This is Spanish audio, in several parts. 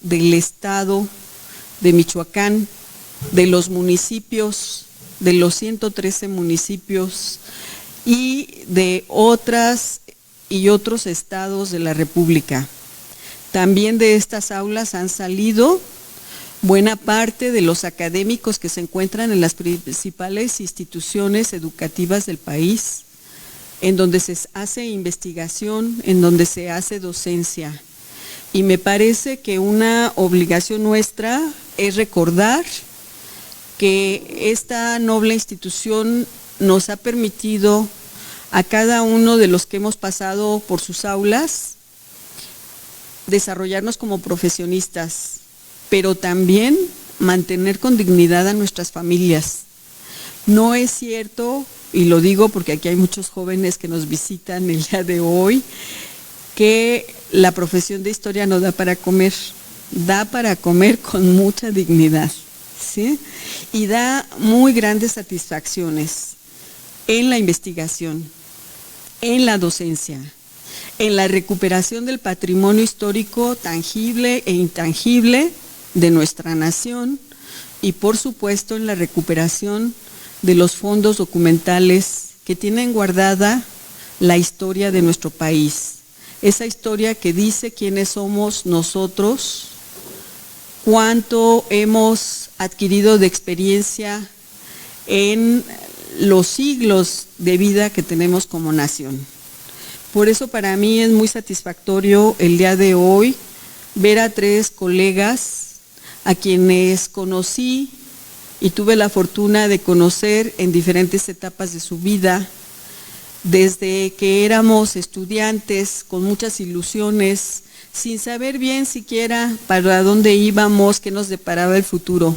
del estado de Michoacán, de los municipios, de los 113 municipios y de otras y otros estados de la República. También de estas aulas han salido buena parte de los académicos que se encuentran en las principales instituciones educativas del país, en donde se hace investigación, en donde se hace docencia. Y me parece que una obligación nuestra es recordar que esta noble institución nos ha permitido a cada uno de los que hemos pasado por sus aulas desarrollarnos como profesionistas, pero también mantener con dignidad a nuestras familias. No es cierto, y lo digo porque aquí hay muchos jóvenes que nos visitan el día de hoy, que la profesión de historia no da para comer con mucha dignidad, ¿sí? Y da muy grandes satisfacciones en la investigación, en la docencia, en la recuperación del patrimonio histórico tangible e intangible de nuestra nación y por supuesto en la recuperación de los fondos documentales que tienen guardada la historia de nuestro país. Esa historia que dice quiénes somos nosotros, cuánto hemos adquirido de experiencia en los siglos de vida que tenemos como nación. Por eso para mí es muy satisfactorio el día de hoy ver a 3 colegas a quienes conocí y tuve la fortuna de conocer en diferentes etapas de su vida, desde que éramos estudiantes con muchas ilusiones, sin saber bien siquiera para dónde íbamos, qué nos deparaba el futuro,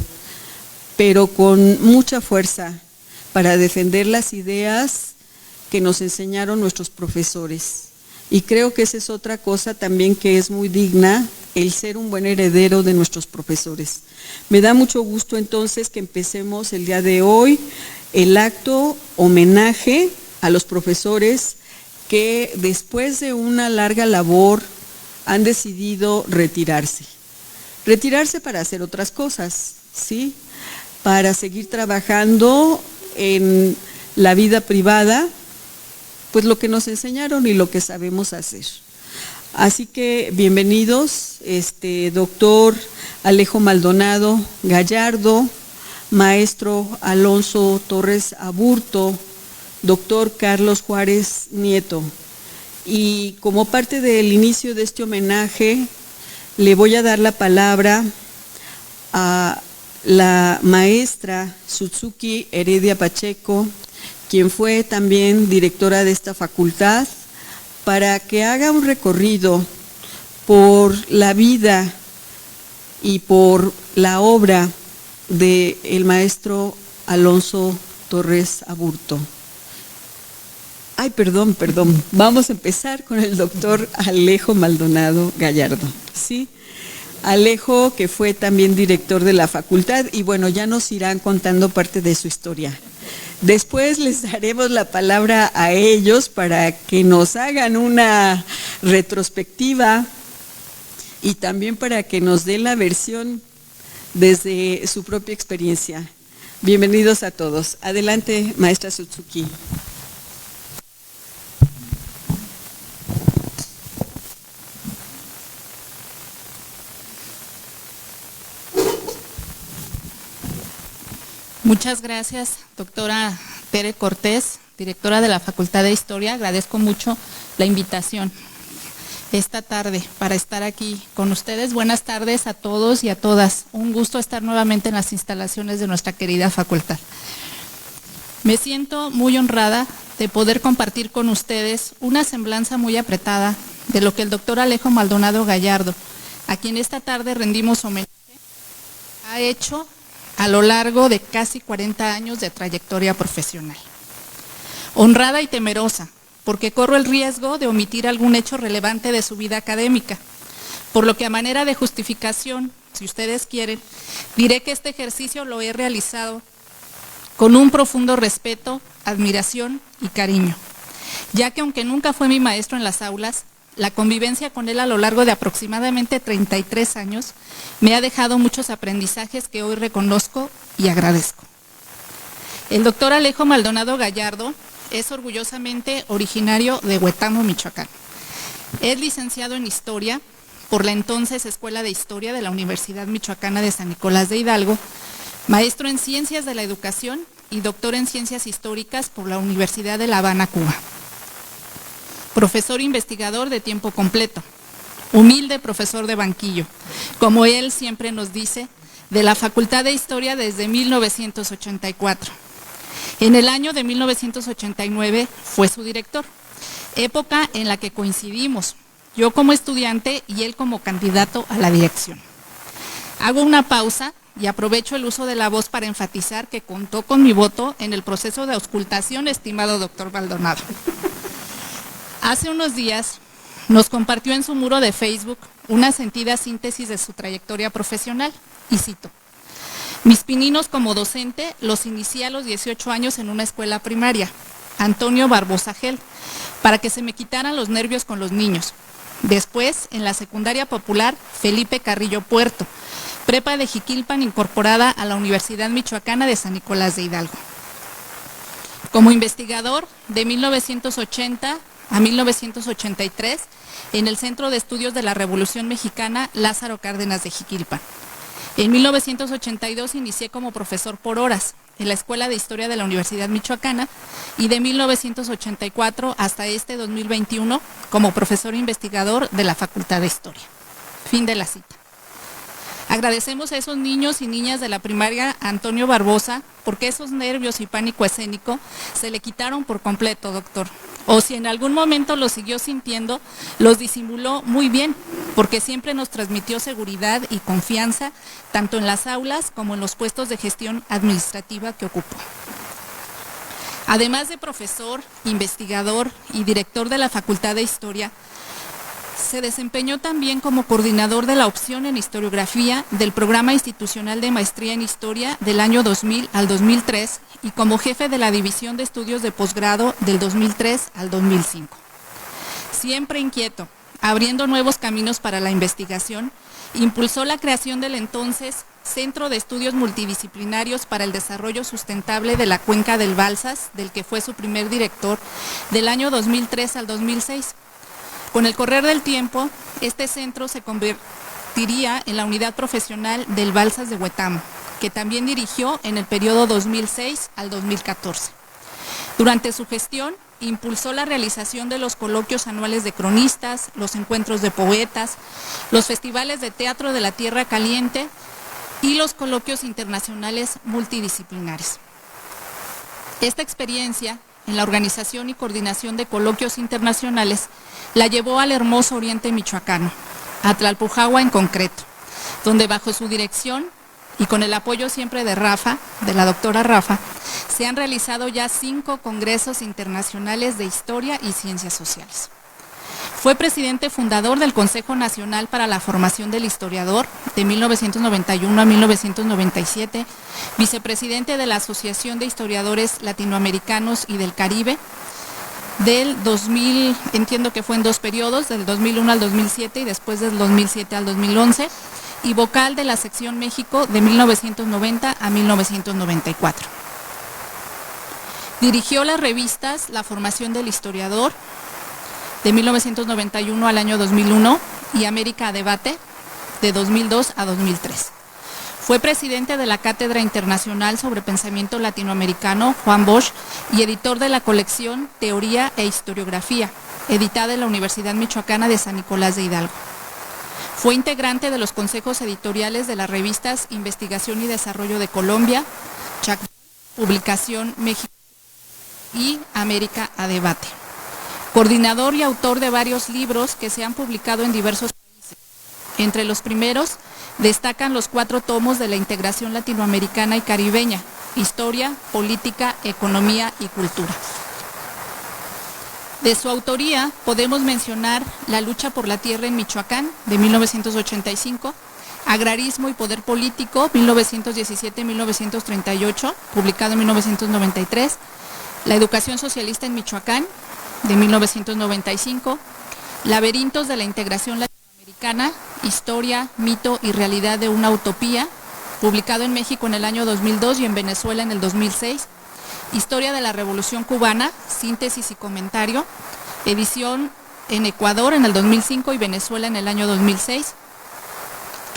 pero con mucha fuerza para defender las ideas que nos enseñaron nuestros profesores. Y creo que esa es otra cosa también que es muy digna, el ser un buen heredero de nuestros profesores. Me da mucho gusto entonces que empecemos el día de hoy el acto homenaje a los profesores que después de una larga labor han decidido retirarse. Retirarse para hacer otras cosas, ¿sí? Para seguir trabajando en la vida privada, pues lo que nos enseñaron y lo que sabemos hacer. Así que bienvenidos, doctor Alejo Maldonado Gallardo, maestro Alonso Torres Aburto, doctor Carlos Juárez Nieto. Y como parte del inicio de este homenaje, le voy a dar la palabra a la maestra Suzuki Heredia Pacheco, quien fue también directora de esta facultad, para que haga un recorrido por la vida y por la obra del maestro Alonso Torres Aburto. Ay, perdón, vamos a empezar con el doctor Alejo Maldonado Gallardo, ¿sí? Alejo, que fue también director de la facultad, y bueno, ya nos irán contando parte de su historia. Después les daremos la palabra a ellos para que nos hagan una retrospectiva y también para que nos den la versión desde su propia experiencia. Bienvenidos a todos. Adelante, maestra Suzuki. Muchas gracias, doctora Tere Cortés, directora de la Facultad de Historia. Agradezco mucho la invitación esta tarde para estar aquí con ustedes. Buenas tardes a todos y a todas. Un gusto estar nuevamente en las instalaciones de nuestra querida facultad. Me siento muy honrada de poder compartir con ustedes una semblanza muy apretada de lo que el doctor Alejo Maldonado Gallardo, a quien esta tarde rendimos homenaje, ha hecho a lo largo de casi 40 años de trayectoria profesional. Honrada y temerosa, porque corro el riesgo de omitir algún hecho relevante de su vida académica, por lo que a manera de justificación, si ustedes quieren, diré que este ejercicio lo he realizado con un profundo respeto, admiración y cariño, ya que aunque nunca fue mi maestro en las aulas, la convivencia con él a lo largo de aproximadamente 33 años me ha dejado muchos aprendizajes que hoy reconozco y agradezco. El doctor Alejo Maldonado Gallardo es orgullosamente originario de Huetamo, Michoacán. Es licenciado en Historia por la entonces Escuela de Historia de la Universidad Michoacana de San Nicolás de Hidalgo, maestro en Ciencias de la Educación y doctor en Ciencias Históricas por la Universidad de La Habana, Cuba. Profesor investigador de tiempo completo, humilde profesor de banquillo, como él siempre nos dice, de la Facultad de Historia desde 1984. En el año de 1989 fue su director, época en la que coincidimos, yo como estudiante y él como candidato a la dirección. Hago una pausa y aprovecho el uso de la voz para enfatizar que contó con mi voto en el proceso de auscultación, estimado doctor Maldonado. Hace unos días nos compartió en su muro de Facebook una sentida síntesis de su trayectoria profesional, y cito: mis pininos como docente los inicié a los 18 años en una escuela primaria, Antonio Barbosa Gel, para que se me quitaran los nervios con los niños. Después, en la secundaria popular Felipe Carrillo Puerto, prepa de Jiquilpan incorporada a la Universidad Michoacana de San Nicolás de Hidalgo. Como investigador, de 1980 a 1983, en el Centro de Estudios de la Revolución Mexicana Lázaro Cárdenas de Jiquilpan. En 1982 inicié como profesor por horas en la Escuela de Historia de la Universidad Michoacana y de 1984 hasta este 2021 como profesor investigador de la Facultad de Historia. Fin de la cita. Agradecemos a esos niños y niñas de la primaria Antonio Barbosa porque esos nervios y pánico escénico se le quitaron por completo, doctor. O si en algún momento los siguió sintiendo, los disimuló muy bien, porque siempre nos transmitió seguridad y confianza, tanto en las aulas como en los puestos de gestión administrativa que ocupó. Además de profesor, investigador y director de la Facultad de Historia, se desempeñó también como coordinador de la opción en historiografía del Programa Institucional de Maestría en Historia del año 2000 al 2003 y como jefe de la División de Estudios de Posgrado del 2003 al 2005. Siempre inquieto, abriendo nuevos caminos para la investigación, impulsó la creación del entonces Centro de Estudios Multidisciplinarios para el Desarrollo Sustentable de la Cuenca del Balsas, del que fue su primer director del año 2003 al 2006. Con el correr del tiempo, este centro se convertiría en la unidad profesional del Balsas de Huetamo, que también dirigió en el periodo 2006 al 2014. Durante su gestión, impulsó la realización de los coloquios anuales de cronistas, los encuentros de poetas, los festivales de teatro de la Tierra Caliente y los coloquios internacionales multidisciplinares. Esta experiencia en la organización y coordinación de coloquios internacionales la llevó al hermoso oriente michoacano, a Tlalpujahua en concreto, donde bajo su dirección y con el apoyo siempre de Rafa, de la doctora Rafa, se han realizado ya 5 congresos internacionales de historia y ciencias sociales. Fue presidente fundador del Consejo Nacional para la Formación del Historiador de 1991 a 1997, vicepresidente de la Asociación de Historiadores Latinoamericanos y del Caribe, del 2000, entiendo que fue en 2 periodos, del 2001 al 2007 y después del 2007 al 2011, y vocal de la sección México de 1990 a 1994. Dirigió las revistas La Formación del Historiador, de 1991 al año 2001, y América a Debate, de 2002 a 2003. Fue presidente de la Cátedra Internacional sobre Pensamiento Latinoamericano, Juan Bosch, y editor de la colección Teoría e Historiografía, editada en la Universidad Michoacana de San Nicolás de Hidalgo. Fue integrante de los consejos editoriales de las revistas Investigación y Desarrollo de Colombia, Publicación México y América a Debate. Coordinador y autor de varios libros que se han publicado en diversos países. Entre los primeros destacan los 4 tomos de la integración latinoamericana y caribeña, Historia, Política, Economía y Cultura. De su autoría podemos mencionar La lucha por la tierra en Michoacán, de 1985, Agrarismo y poder político, 1917-1938, publicado en 1993, La educación socialista en Michoacán, de 1995, Laberintos de la integración latinoamericana, historia, mito y realidad de una utopía, publicado en México en el año 2002 y en Venezuela en el 2006. Historia de la Revolución Cubana, síntesis y comentario, edición en Ecuador en el 2005 y Venezuela en el año 2006.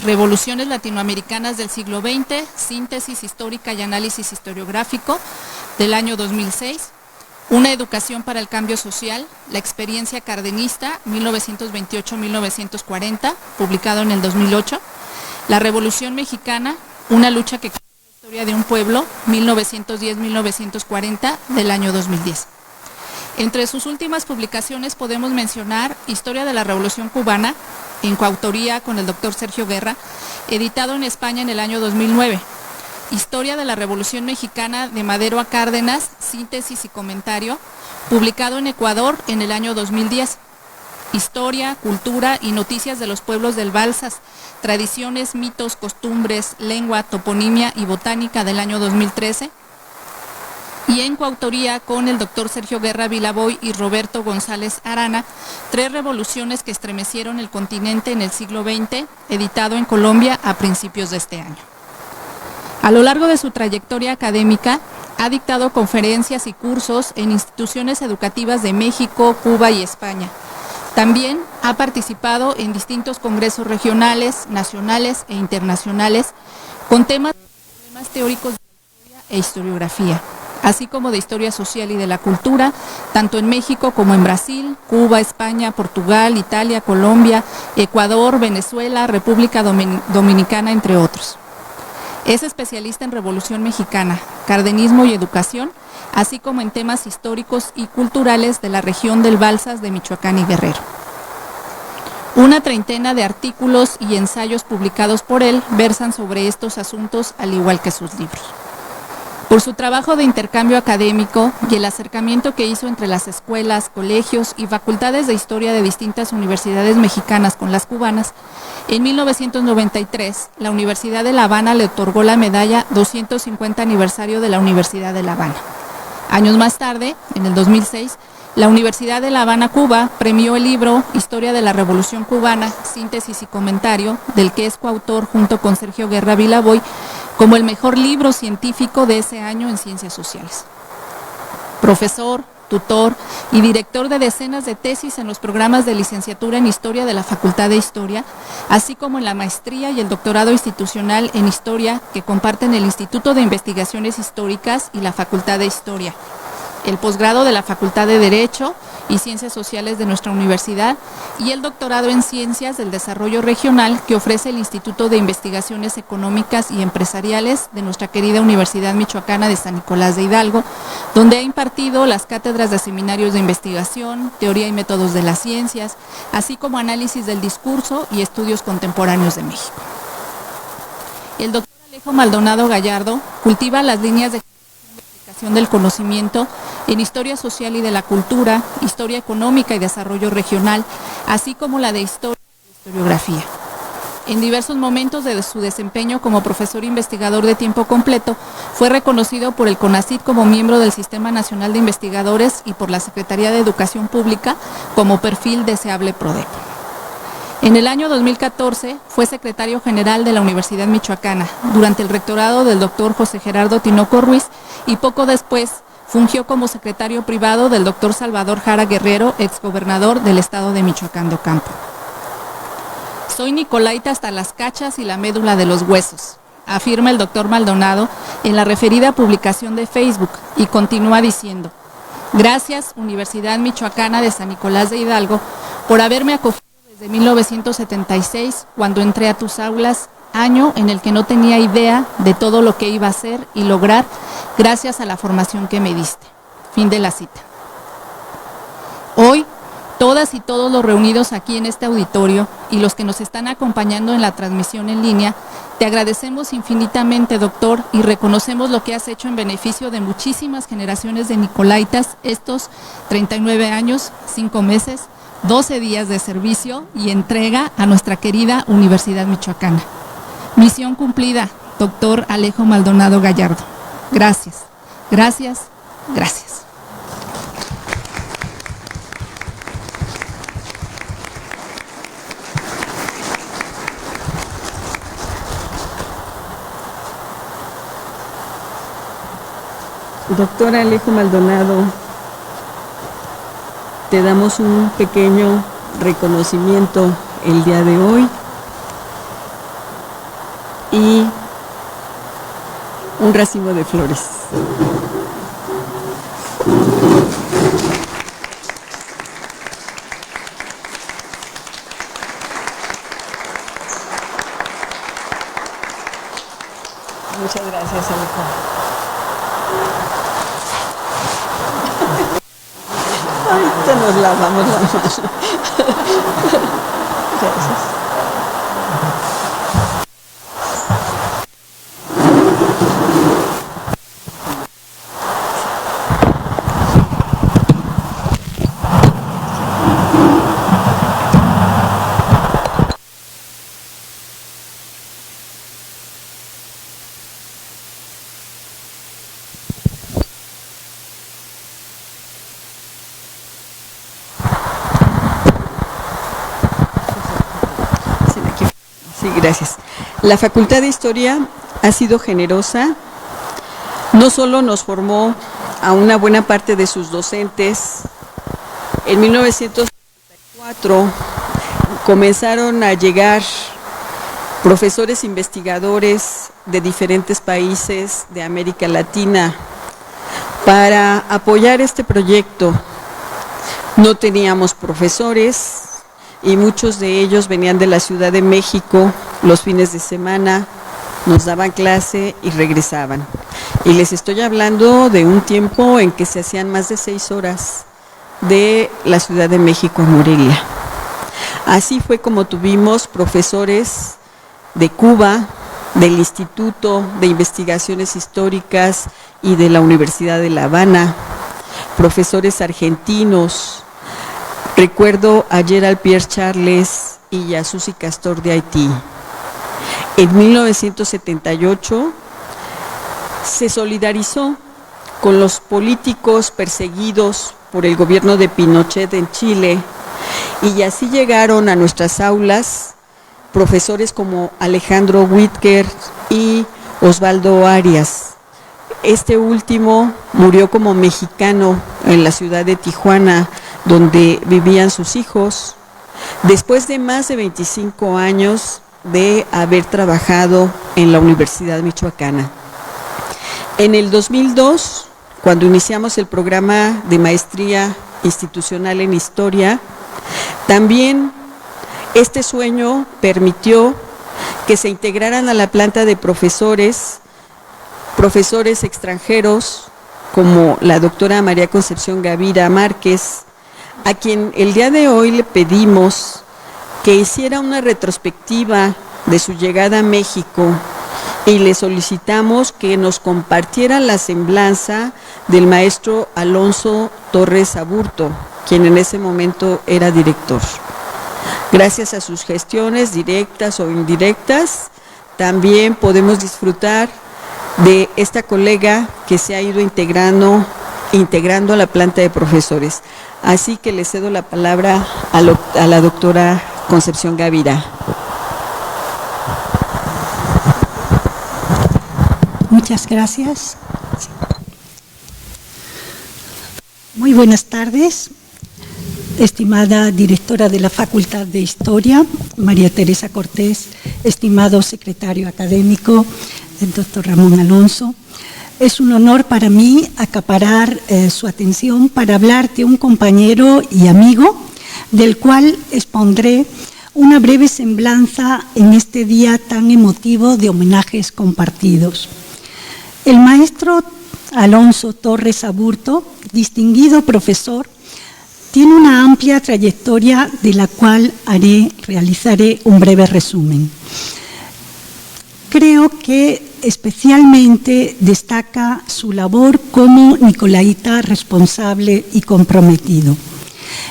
Revoluciones latinoamericanas del siglo XX, síntesis histórica y análisis historiográfico del año 2006. Una educación para el cambio social, la experiencia cardenista, 1928-1940, publicado en el 2008. La Revolución Mexicana, una lucha que cambió la historia de un pueblo, 1910-1940, del año 2010. Entre sus últimas publicaciones podemos mencionar Historia de la Revolución Cubana, en coautoría con el doctor Sergio Guerra, editado en España en el año 2009. Historia de la Revolución Mexicana de Madero a Cárdenas, síntesis y comentario, publicado en Ecuador en el año 2010. Historia, cultura y noticias de los pueblos del Balsas, tradiciones, mitos, costumbres, lengua, toponimia y botánica, del año 2013. Y en coautoría con el doctor Sergio Guerra Vilaboy y Roberto González Arana, Tres revoluciones que estremecieron el continente en el siglo XX, editado en Colombia a principios de este año. A lo largo de su trayectoria académica, ha dictado conferencias y cursos en instituciones educativas de México, Cuba y España. También ha participado en distintos congresos regionales, nacionales e internacionales con temas teóricos de historia e historiografía, así como de historia social y de la cultura, tanto en México como en Brasil, Cuba, España, Portugal, Italia, Colombia, Ecuador, Venezuela, República Dominicana, entre otros. Es especialista en Revolución Mexicana, cardenismo y educación, así como en temas históricos y culturales de la región del Balsas de Michoacán y Guerrero. Una treintena de artículos y ensayos publicados por él versan sobre estos asuntos, al igual que sus libros. Por su trabajo de intercambio académico y el acercamiento que hizo entre las escuelas, colegios y facultades de historia de distintas universidades mexicanas con las cubanas, en 1993 la Universidad de La Habana le otorgó la medalla 250 aniversario de la Universidad de La Habana. Años más tarde, en el 2006, la Universidad de La Habana, Cuba, premió el libro Historia de la Revolución Cubana, síntesis y comentario, del que es coautor junto con Sergio Guerra Vilaboy, como el mejor libro científico de ese año en ciencias sociales. Profesor, tutor y director de decenas de tesis en los programas de licenciatura en Historia de la Facultad de Historia, así como en la maestría y el doctorado institucional en Historia que comparten el Instituto de Investigaciones Históricas y la Facultad de Historia, el posgrado de la Facultad de Derecho y Ciencias Sociales de nuestra universidad y el doctorado en Ciencias del Desarrollo Regional que ofrece el Instituto de Investigaciones Económicas y Empresariales de nuestra querida Universidad Michoacana de San Nicolás de Hidalgo, donde ha impartido las cátedras de seminarios de investigación, teoría y métodos de las ciencias, así como análisis del discurso y estudios contemporáneos de México. El doctor Alejo Maldonado Gallardo cultiva las líneas de del conocimiento en historia social y de la cultura, historia económica y desarrollo regional, así como la de historia y historiografía. En diversos momentos de su desempeño como profesor investigador de tiempo completo, fue reconocido por el CONACYT como miembro del Sistema Nacional de Investigadores y por la Secretaría de Educación Pública como perfil deseable PRODEP. En el año 2014 fue secretario general de la Universidad Michoacana durante el rectorado del doctor José Gerardo Tinoco Ruiz y poco después fungió como secretario privado del doctor Salvador Jara Guerrero, exgobernador del estado de Michoacán de Ocampo. Soy nicolaita hasta las cachas y la médula de los huesos, afirma el doctor Maldonado en la referida publicación de Facebook y continúa diciendo: gracias Universidad Michoacana de San Nicolás de Hidalgo por haberme acogido desde 1976, cuando entré a tus aulas, año en el que no tenía idea de todo lo que iba a hacer y lograr gracias a la formación que me diste. Fin de la cita. Hoy, todas y todos los reunidos aquí en este auditorio y los que nos están acompañando en la transmisión en línea, te agradecemos infinitamente, doctor, y reconocemos lo que has hecho en beneficio de muchísimas generaciones de nicolaitas estos 39 años, 5 meses, 12 días de servicio y entrega a nuestra querida Universidad Michoacana. Misión cumplida, doctor Alejo Maldonado Gallardo. Gracias, gracias, gracias. Doctor Alejo Maldonado, te damos un pequeño reconocimiento el día de hoy y un racimo de flores. Muchas gracias, Alejo. Ahorita nos lavamos la mano. Gracias. Sí, gracias. La Facultad de Historia ha sido generosa, no solo nos formó a una buena parte de sus docentes. En 1974 comenzaron a llegar profesores investigadores de diferentes países de América Latina para apoyar este proyecto. No teníamos profesores y muchos de ellos venían de la Ciudad de México los fines de semana, nos daban clase y regresaban. Y les estoy hablando de un tiempo en que se hacían más de 6 horas de la Ciudad de México a Morelia. Así fue como tuvimos profesores de Cuba, del Instituto de Investigaciones Históricas y de la Universidad de La Habana, profesores argentinos. Recuerdo a Gerald Pierre Charles y a Susi Castor de Haití. En 1978 se solidarizó con los políticos perseguidos por el gobierno de Pinochet en Chile y así llegaron a nuestras aulas profesores como Alejandro Whitker y Osvaldo Arias. Este último murió como mexicano en la ciudad de Tijuana, donde vivían sus hijos, después de más de 25 años de haber trabajado en la Universidad Michoacana. En el 2002, cuando iniciamos el programa de maestría institucional en historia, también este sueño permitió que se integraran a la planta de profesores extranjeros como la doctora María Concepción Gavira Márquez, a quien el día de hoy le pedimos que hiciera una retrospectiva de su llegada a México y le solicitamos que nos compartiera la semblanza del maestro Alonso Torres Aburto, quien en ese momento era director. Gracias a sus gestiones directas o indirectas, también podemos disfrutar de esta colega que se ha ido integrando a la planta de profesores. Así que le cedo la palabra a la doctora Concepción Gavira. Muchas gracias. Muy buenas tardes, estimada directora de la Facultad de Historia, María Teresa Cortés, estimado secretario académico, el doctor Ramón Alonso. Es un honor para mí acaparar su atención para hablar de un compañero y amigo, del cual expondré una breve semblanza en este día tan emotivo de homenajes compartidos. El maestro Alonso Torres Aburto, distinguido profesor, tiene una amplia trayectoria de la cual realizaré un breve resumen. Creo que especialmente destaca su labor como nicolaíta responsable y comprometido.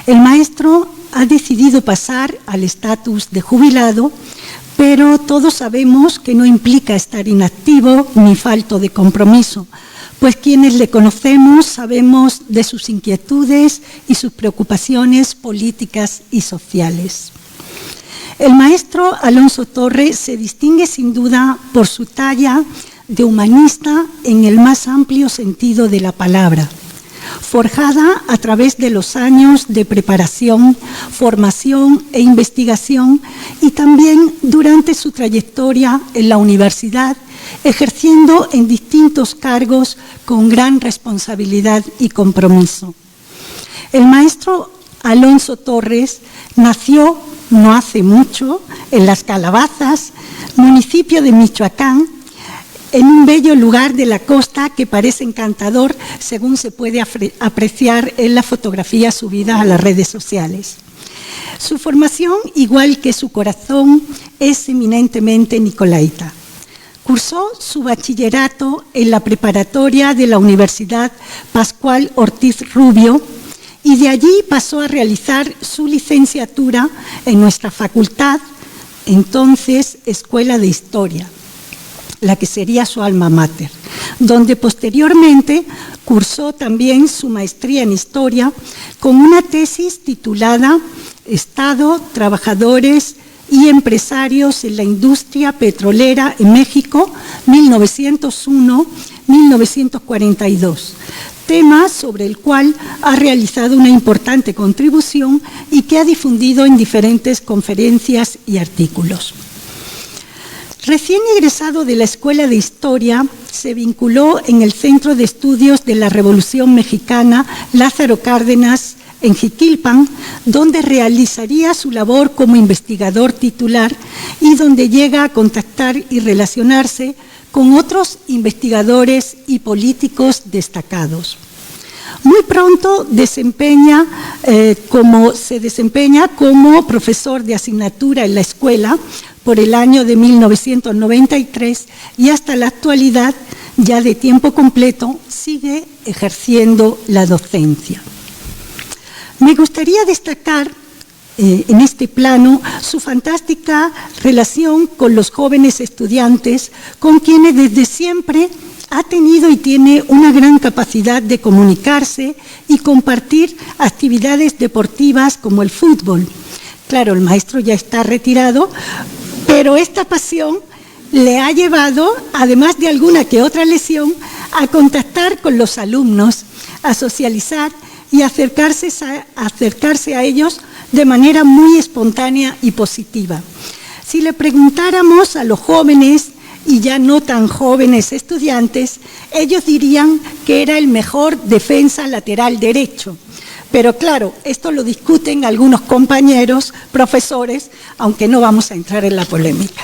El maestro ha decidido pasar al estatus de jubilado, pero todos sabemos que no implica estar inactivo ni falto de compromiso, pues quienes le conocemos sabemos de sus inquietudes y sus preocupaciones políticas y sociales. El maestro Alonso Torres se distingue sin duda por su talla de humanista en el más amplio sentido de la palabra, forjada a través de los años de preparación, formación e investigación y también durante su trayectoria en la universidad, ejerciendo en distintos cargos con gran responsabilidad y compromiso. El maestro Alonso Torres nació no hace mucho en Las Calabazas, municipio de Michoacán, en un bello lugar de la costa que parece encantador, según se puede apreciar en las fotografías subidas a las redes sociales. Su formación, igual que su corazón, es eminentemente nicolaita. Cursó su bachillerato en la preparatoria de la Universidad Pascual Ortiz Rubio y de allí pasó a realizar su licenciatura en nuestra facultad, entonces Escuela de Historia, la que sería su alma mater, donde posteriormente cursó también su maestría en Historia con una tesis titulada Estado, Trabajadores y Empresarios en la Industria Petrolera en México, 1901-1942, tema sobre el cual ha realizado una importante contribución y que ha difundido en diferentes conferencias y artículos. Recién egresado de la Escuela de Historia, se vinculó en el Centro de Estudios de la Revolución Mexicana Lázaro Cárdenas en Jiquilpan, donde realizaría su labor como investigador titular y donde llega a contactar y relacionarse con otros investigadores y políticos destacados. Muy pronto se desempeña como profesor de asignatura en la escuela por el año de 1993 y hasta la actualidad, ya de tiempo completo, sigue ejerciendo la docencia. Me gustaría destacar en este plano su fantástica relación con los jóvenes estudiantes, con quienes desde siempre ha tenido y tiene una gran capacidad de comunicarse y compartir actividades deportivas como el fútbol. Claro, el maestro ya está retirado, pero esta pasión le ha llevado, además de alguna que otra lesión, a contactar con los alumnos, a socializar y acercarse a ellos de manera muy espontánea y positiva. Si le preguntáramos a los jóvenes y ya no tan jóvenes estudiantes, ellos dirían que era el mejor defensa lateral derecho. Pero claro, esto lo discuten algunos compañeros, profesores, aunque no vamos a entrar en la polémica.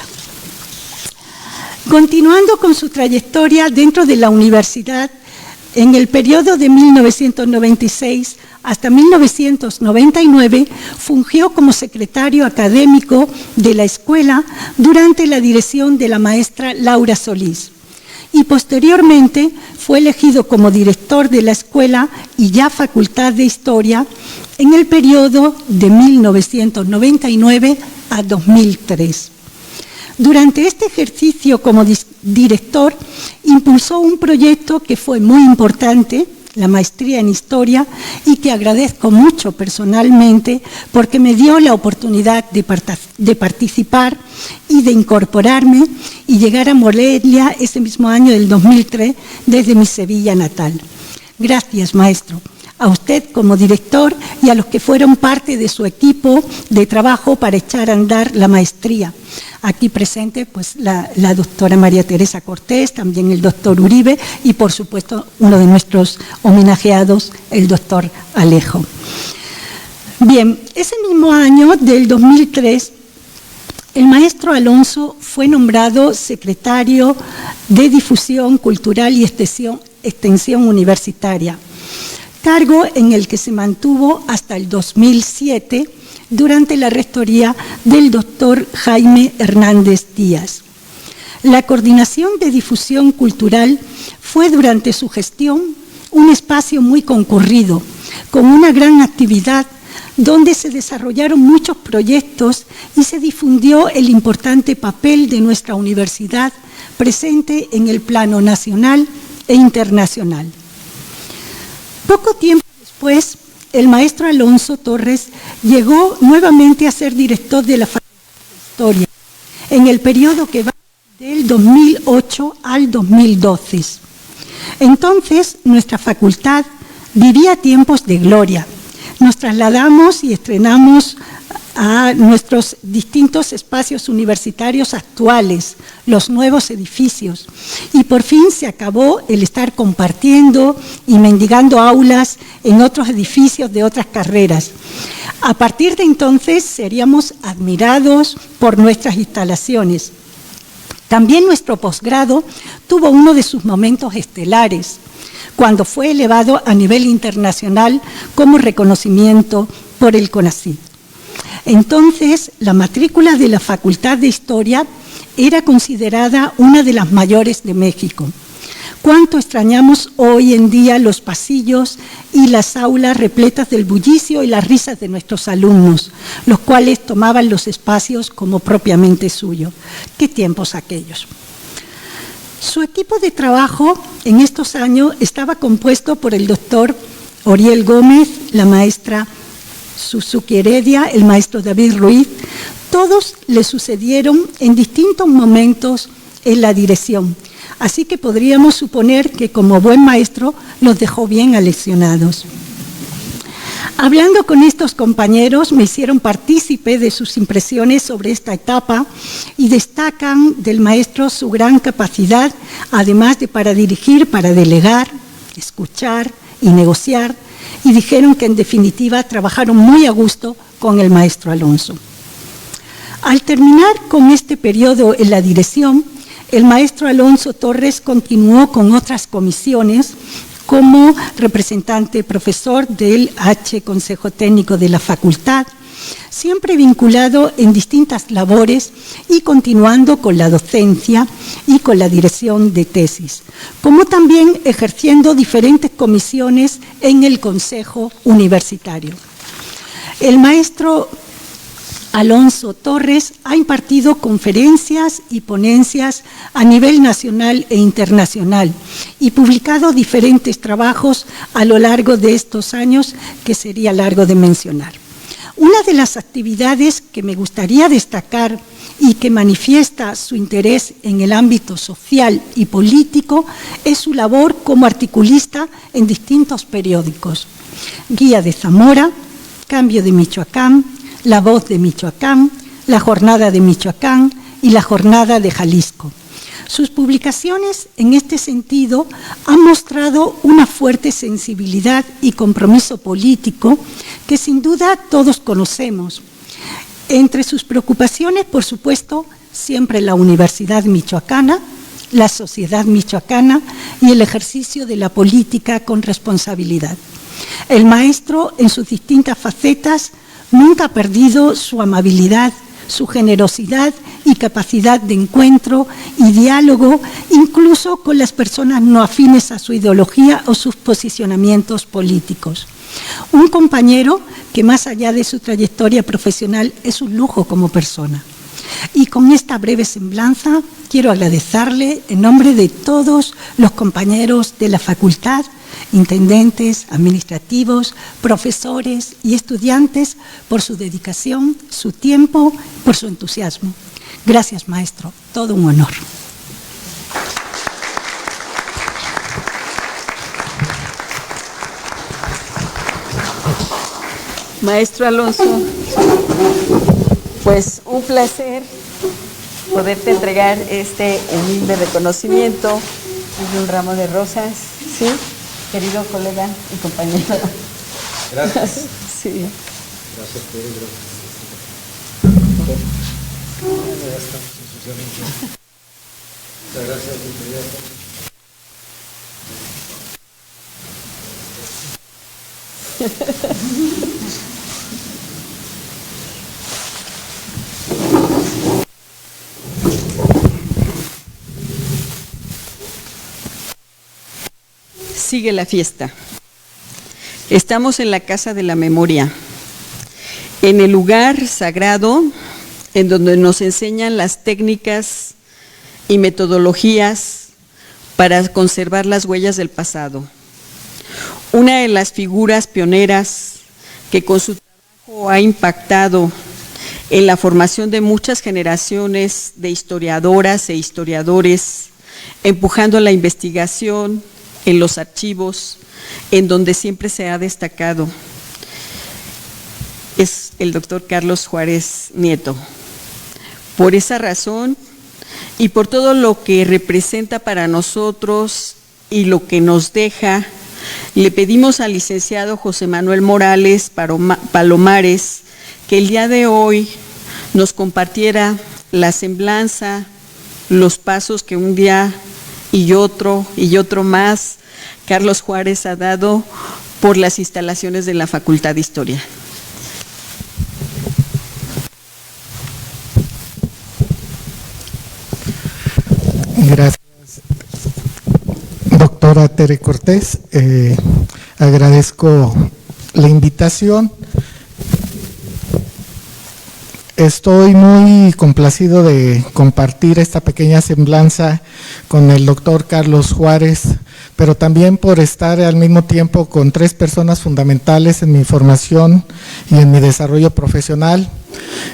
Continuando con su trayectoria dentro de la universidad, en el periodo de 1996 hasta 1999 fungió como secretario académico de la escuela durante la dirección de la maestra Laura Solís y posteriormente fue elegido como director de la escuela y ya Facultad de Historia en el periodo de 1999 a 2003. Durante este ejercicio como director, impulsó un proyecto que fue muy importante, la maestría en Historia, y que agradezco mucho personalmente porque me dio la oportunidad de participar y de incorporarme y llegar a Morelia ese mismo año del 2003 desde mi Sevilla natal. Gracias, maestro. A usted como director y a los que fueron parte de su equipo de trabajo para echar a andar la maestría. Aquí presente pues, la doctora María Teresa Cortés, también el doctor Uribe y por supuesto uno de nuestros homenajeados, el doctor Alejo. Bien, ese mismo año del 2003, el maestro Alonso fue nombrado secretario de Difusión Cultural y Extensión Universitaria, cargo en el que se mantuvo hasta el 2007 durante la rectoría del doctor Jaime Hernández Díaz. La coordinación de difusión cultural fue durante su gestión un espacio muy concurrido, con una gran actividad donde se desarrollaron muchos proyectos y se difundió el importante papel de nuestra universidad presente en el plano nacional e internacional. Poco tiempo después, el maestro Alonso Torres llegó nuevamente a ser director de la Facultad de Historia, en el periodo que va del 2008 al 2012. Entonces, nuestra facultad vivía tiempos de gloria. Nos trasladamos y estrenamos a nuestros distintos espacios universitarios actuales, los nuevos edificios. Y por fin se acabó el estar compartiendo y mendigando aulas en otros edificios de otras carreras. A partir de entonces seríamos admirados por nuestras instalaciones. También nuestro posgrado tuvo uno de sus momentos estelares, cuando fue elevado a nivel internacional como reconocimiento por el CONACYT. Entonces, la matrícula de la Facultad de Historia era considerada una de las mayores de México. Cuánto extrañamos hoy en día los pasillos y las aulas repletas del bullicio y las risas de nuestros alumnos, los cuales tomaban los espacios como propiamente suyo. ¡Qué tiempos aquellos! Su equipo de trabajo en estos años estaba compuesto por el doctor Oriel Gómez, la maestra Suzuki Heredia, el maestro David Ruiz. Todos le sucedieron en distintos momentos en la dirección, así que podríamos suponer que como buen maestro los dejó bien aleccionados. Hablando con estos compañeros me hicieron partícipe de sus impresiones sobre esta etapa y destacan del maestro su gran capacidad, además de para dirigir, para delegar, escuchar y negociar, y dijeron que en definitiva trabajaron muy a gusto con el maestro Alonso. Al terminar con este periodo en la dirección, el maestro Alonso Torres continuó con otras comisiones como representante profesor del Consejo Técnico de la Facultad, siempre vinculado en distintas labores y continuando con la docencia y con la dirección de tesis, como también ejerciendo diferentes comisiones en el Consejo Universitario. El maestro Alonso Torres ha impartido conferencias y ponencias a nivel nacional e internacional y publicado diferentes trabajos a lo largo de estos años que sería largo de mencionar. Una de las actividades que me gustaría destacar y que manifiesta su interés en el ámbito social y político es su labor como articulista en distintos periódicos: Guía de Zamora, Cambio de Michoacán, La Voz de Michoacán, La Jornada de Michoacán y La Jornada de Jalisco. Sus publicaciones en este sentido han mostrado una fuerte sensibilidad y compromiso político que sin duda todos conocemos. Entre sus preocupaciones, por supuesto, siempre la Universidad Michoacana, la sociedad michoacana y el ejercicio de la política con responsabilidad. El maestro, en sus distintas facetas, nunca ha perdido su amabilidad, su generosidad y capacidad de encuentro y diálogo, incluso con las personas no afines a su ideología o sus posicionamientos políticos. Un compañero que, más allá de su trayectoria profesional, es un lujo como persona. Y con esta breve semblanza quiero agradecerle en nombre de todos los compañeros de la facultad, intendentes, administrativos, profesores y estudiantes por su dedicación, su tiempo, por su entusiasmo. Gracias, maestro. Todo un honor. Maestro Alonso, pues un placer poderte entregar este humilde reconocimiento y un ramo de rosas, ¿sí? Querido colega y compañero. Gracias. Sí. Gracias, Pedro. Muchas gracias, Sigue la fiesta. Estamos en la Casa de la Memoria, en el lugar sagrado en donde nos enseñan las técnicas y metodologías para conservar las huellas del pasado. Una de las figuras pioneras que con su trabajo ha impactado en la formación de muchas generaciones de historiadoras e historiadores, empujando la investigación en los archivos, en donde siempre se ha destacado. Es el doctor Carlos Juárez Nieto. Por esa razón y por todo lo que representa para nosotros y lo que nos deja, le pedimos al licenciado José Manuel Morales Palomares que el día de hoy nos compartiera la semblanza, los pasos que un día y otro más Carlos Juárez ha dado por las instalaciones de la Facultad de Historia. Gracias, doctora Tere Cortés. Agradezco la invitación. Estoy muy complacido de compartir esta pequeña semblanza con el doctor Carlos Juárez, pero también por estar al mismo tiempo con 3 personas fundamentales en mi formación y en mi desarrollo profesional.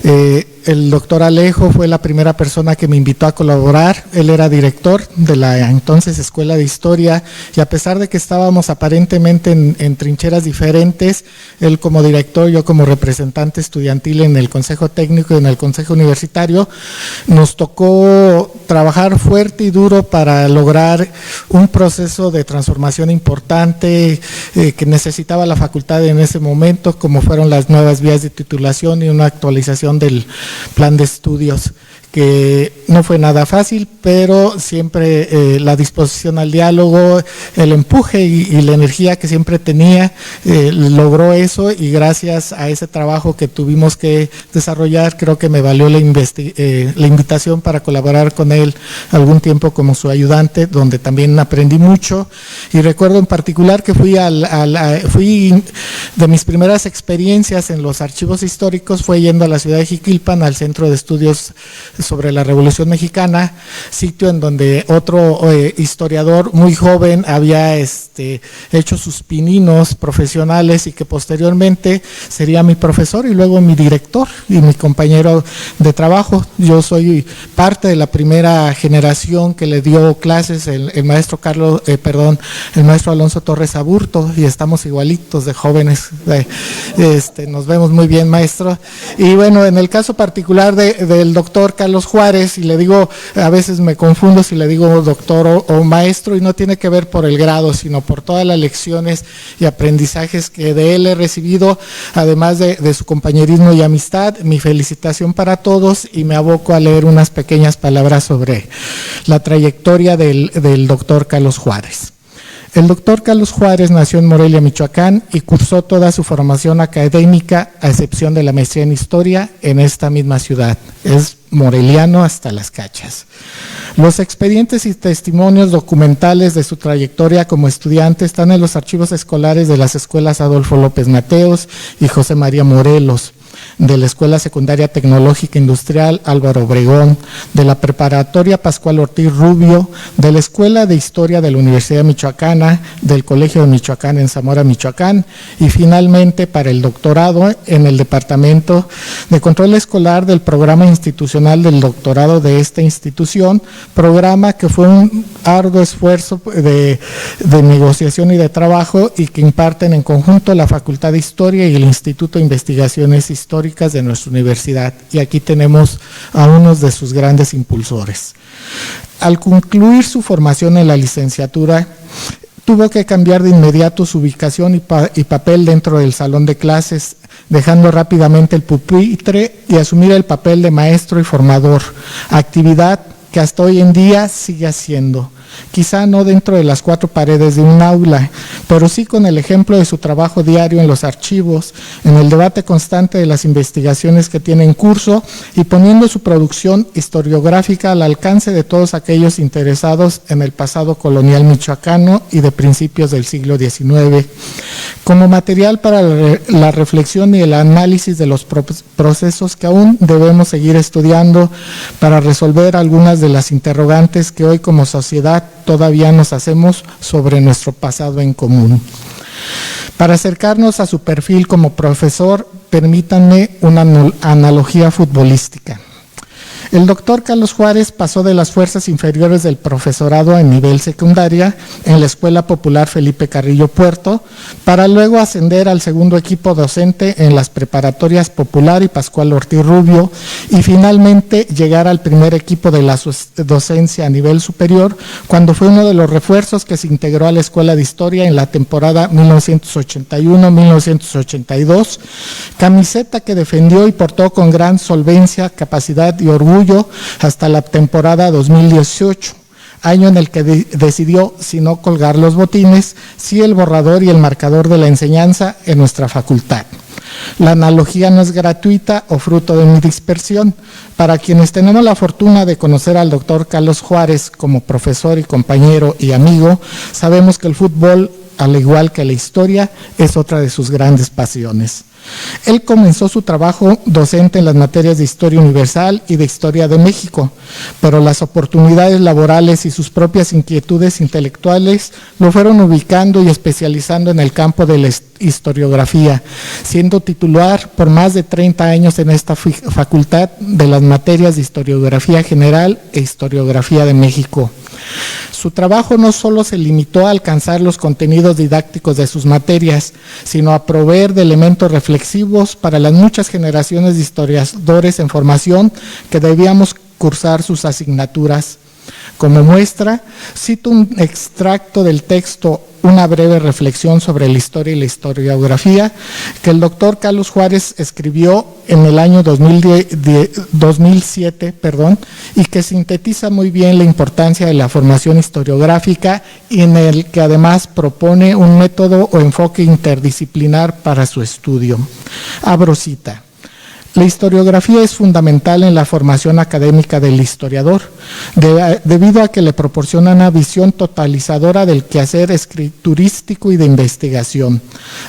El doctor Alejo fue la primera persona que me invitó a colaborar. Él era director de la entonces Escuela de Historia y a pesar de que estábamos aparentemente en trincheras diferentes, él como director, yo como representante estudiantil en el Consejo Técnico y en el Consejo Universitario, nos tocó trabajar fuerte y duro para lograr un proceso de transformación importante que necesitaba la facultad en ese momento, como fueron las nuevas vías de titulación y una actualización del plan de estudios, que no fue nada fácil, pero siempre la disposición al diálogo, el empuje y la energía que siempre tenía, logró eso, y gracias a ese trabajo que tuvimos que desarrollar, creo que me valió la invitación para colaborar con él algún tiempo como su ayudante, donde también aprendí mucho. Y recuerdo en particular que fui de mis primeras experiencias en los archivos históricos fue yendo a la ciudad de Jiquilpan, al Centro de Estudios sobre la Revolución Mexicana, sitio en donde otro historiador muy joven había hecho sus pininos profesionales y que posteriormente sería mi profesor y luego mi director y mi compañero de trabajo. Yo soy parte de la primera generación que le dio clases el maestro el maestro Alonso Torres Aburto, y estamos igualitos de jóvenes. Nos vemos muy bien, maestro. Y bueno, en el caso particular del doctor Carlos Juárez, y le digo, a veces me confundo si le digo doctor o maestro, y no tiene que ver por el grado, sino por todas las lecciones y aprendizajes que de él he recibido, además de su compañerismo y amistad. Mi felicitación para todos, y me aboco a leer unas pequeñas palabras sobre la trayectoria del doctor Carlos Juárez. El doctor Carlos Juárez nació en Morelia, Michoacán, y cursó toda su formación académica, a excepción de la maestría en Historia, en esta misma ciudad. Es moreliano hasta las cachas. Los expedientes y testimonios documentales de su trayectoria como estudiante están en los archivos escolares de las escuelas Adolfo López Mateos y José María Morelos, de la Escuela Secundaria Tecnológica Industrial Álvaro Obregón, de la Preparatoria Pascual Ortiz Rubio, de la Escuela de Historia de la Universidad Michoacana, del Colegio de Michoacán en Zamora, Michoacán, y finalmente para el doctorado en el Departamento de Control Escolar del Programa Institucional del Doctorado de esta institución, programa que fue un arduo esfuerzo de negociación y de trabajo, y que imparten en conjunto la Facultad de Historia y el Instituto de Investigaciones Históricas de nuestra universidad, y aquí tenemos a unos de sus grandes impulsores. Al concluir su formación en la licenciatura, tuvo que cambiar de inmediato su ubicación y papel dentro del salón de clases, dejando rápidamente el pupitre y asumir el papel de maestro y formador, actividad que hasta hoy en día sigue haciendo. Quizá no dentro de las 4 paredes de un aula, pero sí con el ejemplo de su trabajo diario en los archivos, en el debate constante de las investigaciones que tiene en curso, y poniendo su producción historiográfica al alcance de todos aquellos interesados en el pasado colonial michoacano y de principios del siglo XIX, como material para la reflexión y el análisis de los procesos que aún debemos seguir estudiando para resolver algunas de las interrogantes que hoy como sociedad todavía nos hacemos sobre nuestro pasado en común. Para acercarnos a su perfil como profesor, permítanme una analogía futbolística. El doctor Carlos Juárez pasó de las fuerzas inferiores del profesorado en nivel secundaria en la Escuela Popular Felipe Carrillo Puerto, para luego ascender al segundo equipo docente en las preparatorias Popular y Pascual Ortiz Rubio, y finalmente llegar al primer equipo de la docencia a nivel superior, cuando fue uno de los refuerzos que se integró a la Escuela de Historia en la temporada 1981-1982, camiseta que defendió y portó con gran solvencia, capacidad y orgullo hasta la temporada 2018, año en el que decidió, si no colgar los botines, sí el borrador y el marcador de la enseñanza en nuestra facultad. La analogía no es gratuita o fruto de mi dispersión. Para quienes tenemos la fortuna de conocer al doctor Carlos Juárez como profesor y compañero y amigo, sabemos que el fútbol, al igual que la historia, es otra de sus grandes pasiones. Él comenzó su trabajo docente en las materias de Historia Universal y de Historia de México, pero las oportunidades laborales y sus propias inquietudes intelectuales lo fueron ubicando y especializando en el campo de la historiografía, siendo titular por más de 30 años en esta facultad de las materias de Historiografía General e Historiografía de México. Su trabajo no solo se limitó a alcanzar los contenidos didácticos de sus materias, sino a proveer de elementos reflexivos para las muchas generaciones de historiadores en formación que debíamos cursar sus asignaturas. Como muestra, cito un extracto del texto Una breve reflexión sobre la historia y la historiografía, que el doctor Carlos Juárez escribió en el año 2007, y que sintetiza muy bien la importancia de la formación historiográfica y en el que además propone un método o enfoque interdisciplinar para su estudio. Abro cita. La historiografía es fundamental en la formación académica del historiador, debido a que le proporciona una visión totalizadora del quehacer escriturístico y de investigación,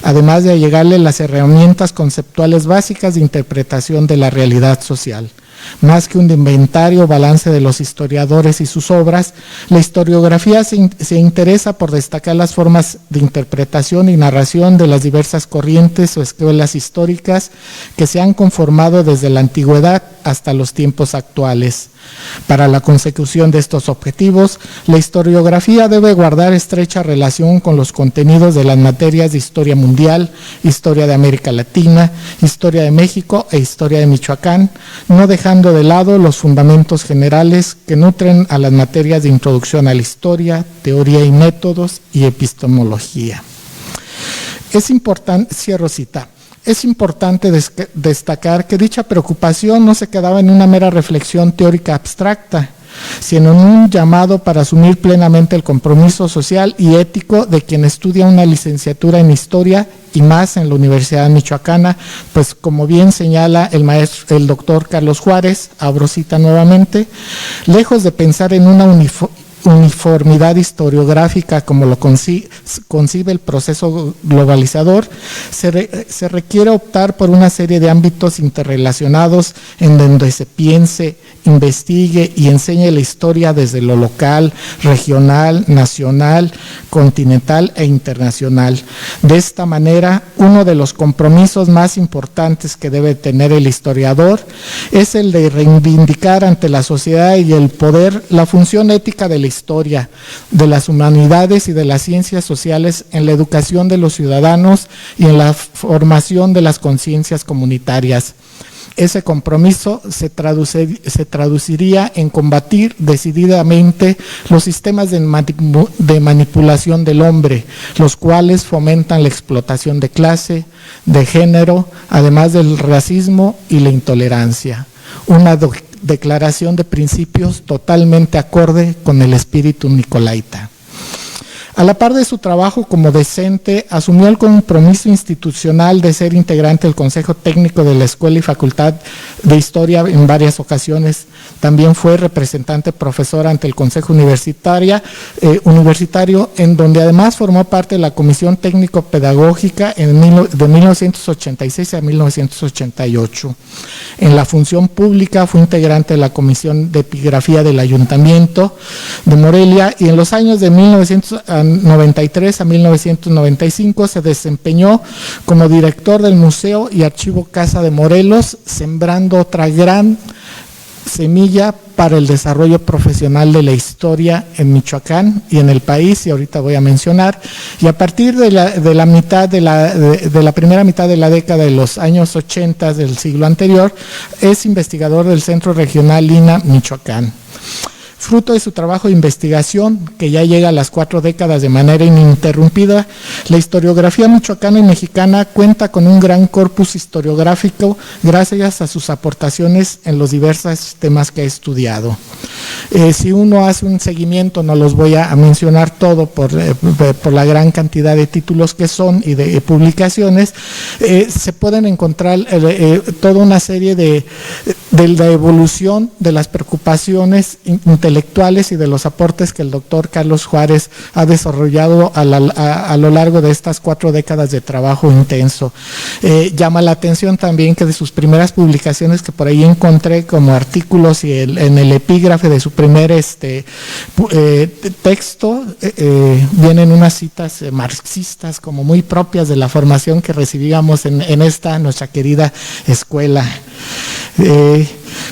además de allegarle las herramientas conceptuales básicas de interpretación de la realidad social. Más que un inventario o balance de los historiadores y sus obras, la historiografía se interesa por destacar las formas de interpretación y narración de las diversas corrientes o escuelas históricas que se han conformado desde la antigüedad hasta los tiempos actuales. Para la consecución de estos objetivos, la historiografía debe guardar estrecha relación con los contenidos de las materias de historia mundial, historia de América Latina, historia de México e historia de Michoacán, no dejando de lado los fundamentos generales que nutren a las materias de introducción a la historia, teoría y métodos y epistemología. Es importante, cierro cita. Es importante destacar que dicha preocupación no se quedaba en una mera reflexión teórica abstracta, sino en un llamado para asumir plenamente el compromiso social y ético de quien estudia una licenciatura en Historia y más en la Universidad Michoacana, pues como bien señala el doctor Carlos Juárez, abro cita nuevamente, lejos de pensar en una uniformidad historiográfica como lo concibe el proceso globalizador, se requiere optar por una serie de ámbitos interrelacionados en donde se piense, investigue y enseñe la historia desde lo local, regional, nacional, continental e internacional. De esta manera, uno de los compromisos más importantes que debe tener el historiador es el de reivindicar ante la sociedad y el poder la función ética de la historia, de las humanidades y de las ciencias sociales en la educación de los ciudadanos y en la formación de las conciencias comunitarias. Ese compromiso se traduciría en combatir decididamente los sistemas de manipulación del hombre, los cuales fomentan la explotación de clase, de género, además del racismo y la intolerancia. Una declaración de principios totalmente acorde con el espíritu nicolaita. A la par de su trabajo como docente, asumió el compromiso institucional de ser integrante del Consejo Técnico de la Escuela y Facultad de Historia en varias ocasiones, también fue representante profesor ante el Consejo Universitario, en donde además formó parte de la Comisión Técnico-Pedagógica de 1986 a 1988. En la función pública fue integrante de la Comisión de Epigrafía del Ayuntamiento de Morelia y en los años de 1993 a 1995 se desempeñó como director del Museo y Archivo Casa de Morelos, sembrando otra gran semilla para el desarrollo profesional de la historia en Michoacán y en el país, y ahorita voy a mencionar. Y a partir de la primera mitad de la década de los años 80 del siglo anterior, es investigador del Centro Regional Lina, Michoacán. Fruto de su trabajo de investigación, que ya llega a las 4 décadas de manera ininterrumpida, la historiografía michoacana y mexicana cuenta con un gran corpus historiográfico gracias a sus aportaciones en los diversos temas que ha estudiado. Si uno hace un seguimiento, no los voy a mencionar todo por la gran cantidad de títulos que son y de publicaciones, se pueden encontrar toda una serie de la evolución de las preocupaciones intelectuales y de los aportes que el doctor Carlos Juárez ha desarrollado a lo largo de estas 4 décadas de trabajo intenso. Llama la atención también que de sus primeras publicaciones que por ahí encontré como artículos y en el epígrafe de su primer texto vienen unas citas marxistas como muy propias de la formación que recibíamos en esta nuestra querida escuela.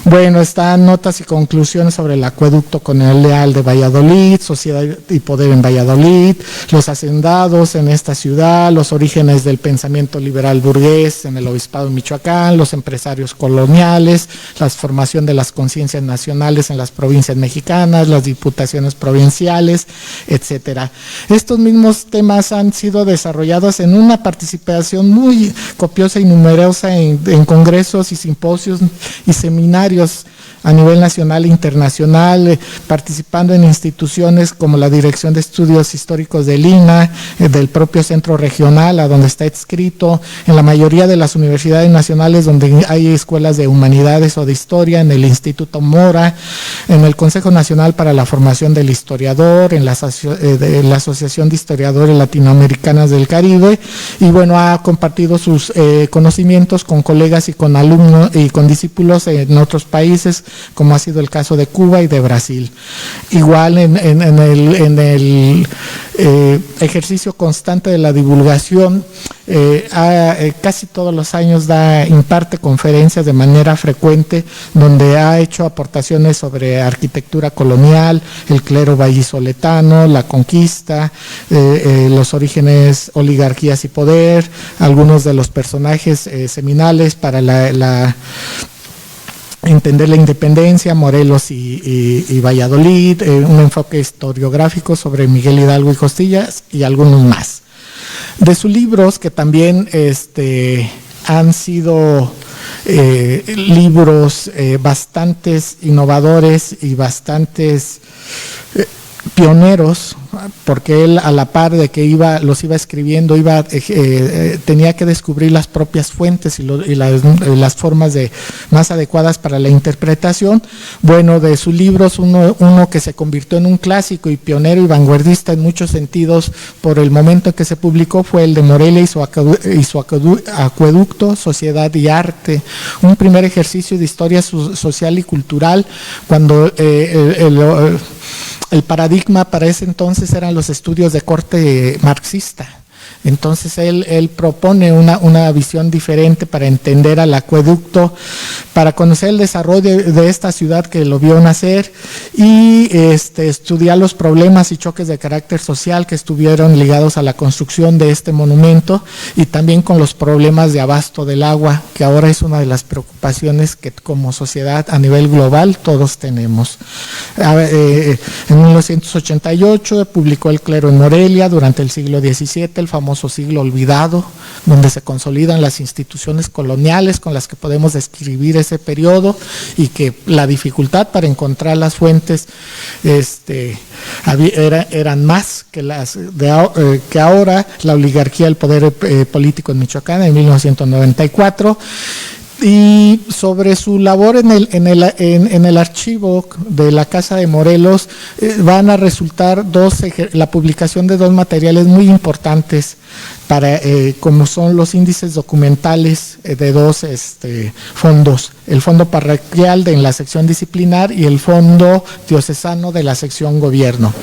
Bueno, están notas y conclusiones sobre el acueducto colonial de Valladolid, sociedad y poder en Valladolid, los hacendados en esta ciudad, los orígenes del pensamiento liberal burgués en el obispado de Michoacán, los empresarios coloniales, la formación de las conciencias nacionales en las provincias mexicanas, las diputaciones provinciales, etcétera. Estos mismos temas han sido desarrollados en una participación muy copiosa y numerosa en congresos y simposios y seminarios a nivel nacional e internacional, participando en instituciones como la Dirección de Estudios Históricos de Lina, del propio centro regional a donde está adscrito, en la mayoría de las universidades nacionales donde hay escuelas de humanidades o de historia, en el Instituto Mora, en el Consejo Nacional para la Formación del Historiador, en la Asociación de Historiadores Latinoamericanas del Caribe, y bueno, ha compartido sus conocimientos con colegas y con alumnos y con discípulos en otros países, como ha sido el caso de Cuba y de Brasil. Igual en el ejercicio constante de la divulgación, casi todos los años imparte conferencias de manera frecuente, donde ha hecho aportaciones sobre arquitectura colonial, el clero vallisoletano, la conquista, los orígenes, oligarquías y poder, algunos de los personajes seminales para entender la independencia, Morelos y Valladolid, un enfoque historiográfico sobre Miguel Hidalgo y Costillas y algunos más. De sus libros, que también han sido libros bastantes innovadores y bastantes pioneros, porque él, a la par de que los iba escribiendo, tenía que descubrir las propias fuentes y las formas más adecuadas para la interpretación. Bueno, de sus libros, uno que se convirtió en un clásico y pionero y vanguardista en muchos sentidos por el momento en que se publicó fue el de Morelia y su acueducto, sociedad y arte, un primer ejercicio de historia social y cultural, cuando el paradigma para ese entonces eran los estudios de corte marxista. Entonces él propone una visión diferente para entender al acueducto, para conocer el desarrollo de esta ciudad que lo vio nacer y estudiar los problemas y choques de carácter social que estuvieron ligados a la construcción de este monumento y también con los problemas de abasto del agua, que ahora es una de las preocupaciones que como sociedad a nivel global todos tenemos. En 1988 publicó El clero en Morelia durante el siglo XVII, el famoso siglo olvidado, donde se consolidan las instituciones coloniales con las que podemos describir ese periodo y que la dificultad para encontrar las fuentes eran más que ahora. La oligarquía del poder político en Michoacán en 1994. Y sobre su labor en el archivo de la Casa de Morelos, van a resultar la publicación de 2 materiales muy importantes, como son los índices documentales de 2 fondos, el fondo parroquial en la sección disciplinar y el fondo diocesano de la sección gobierno.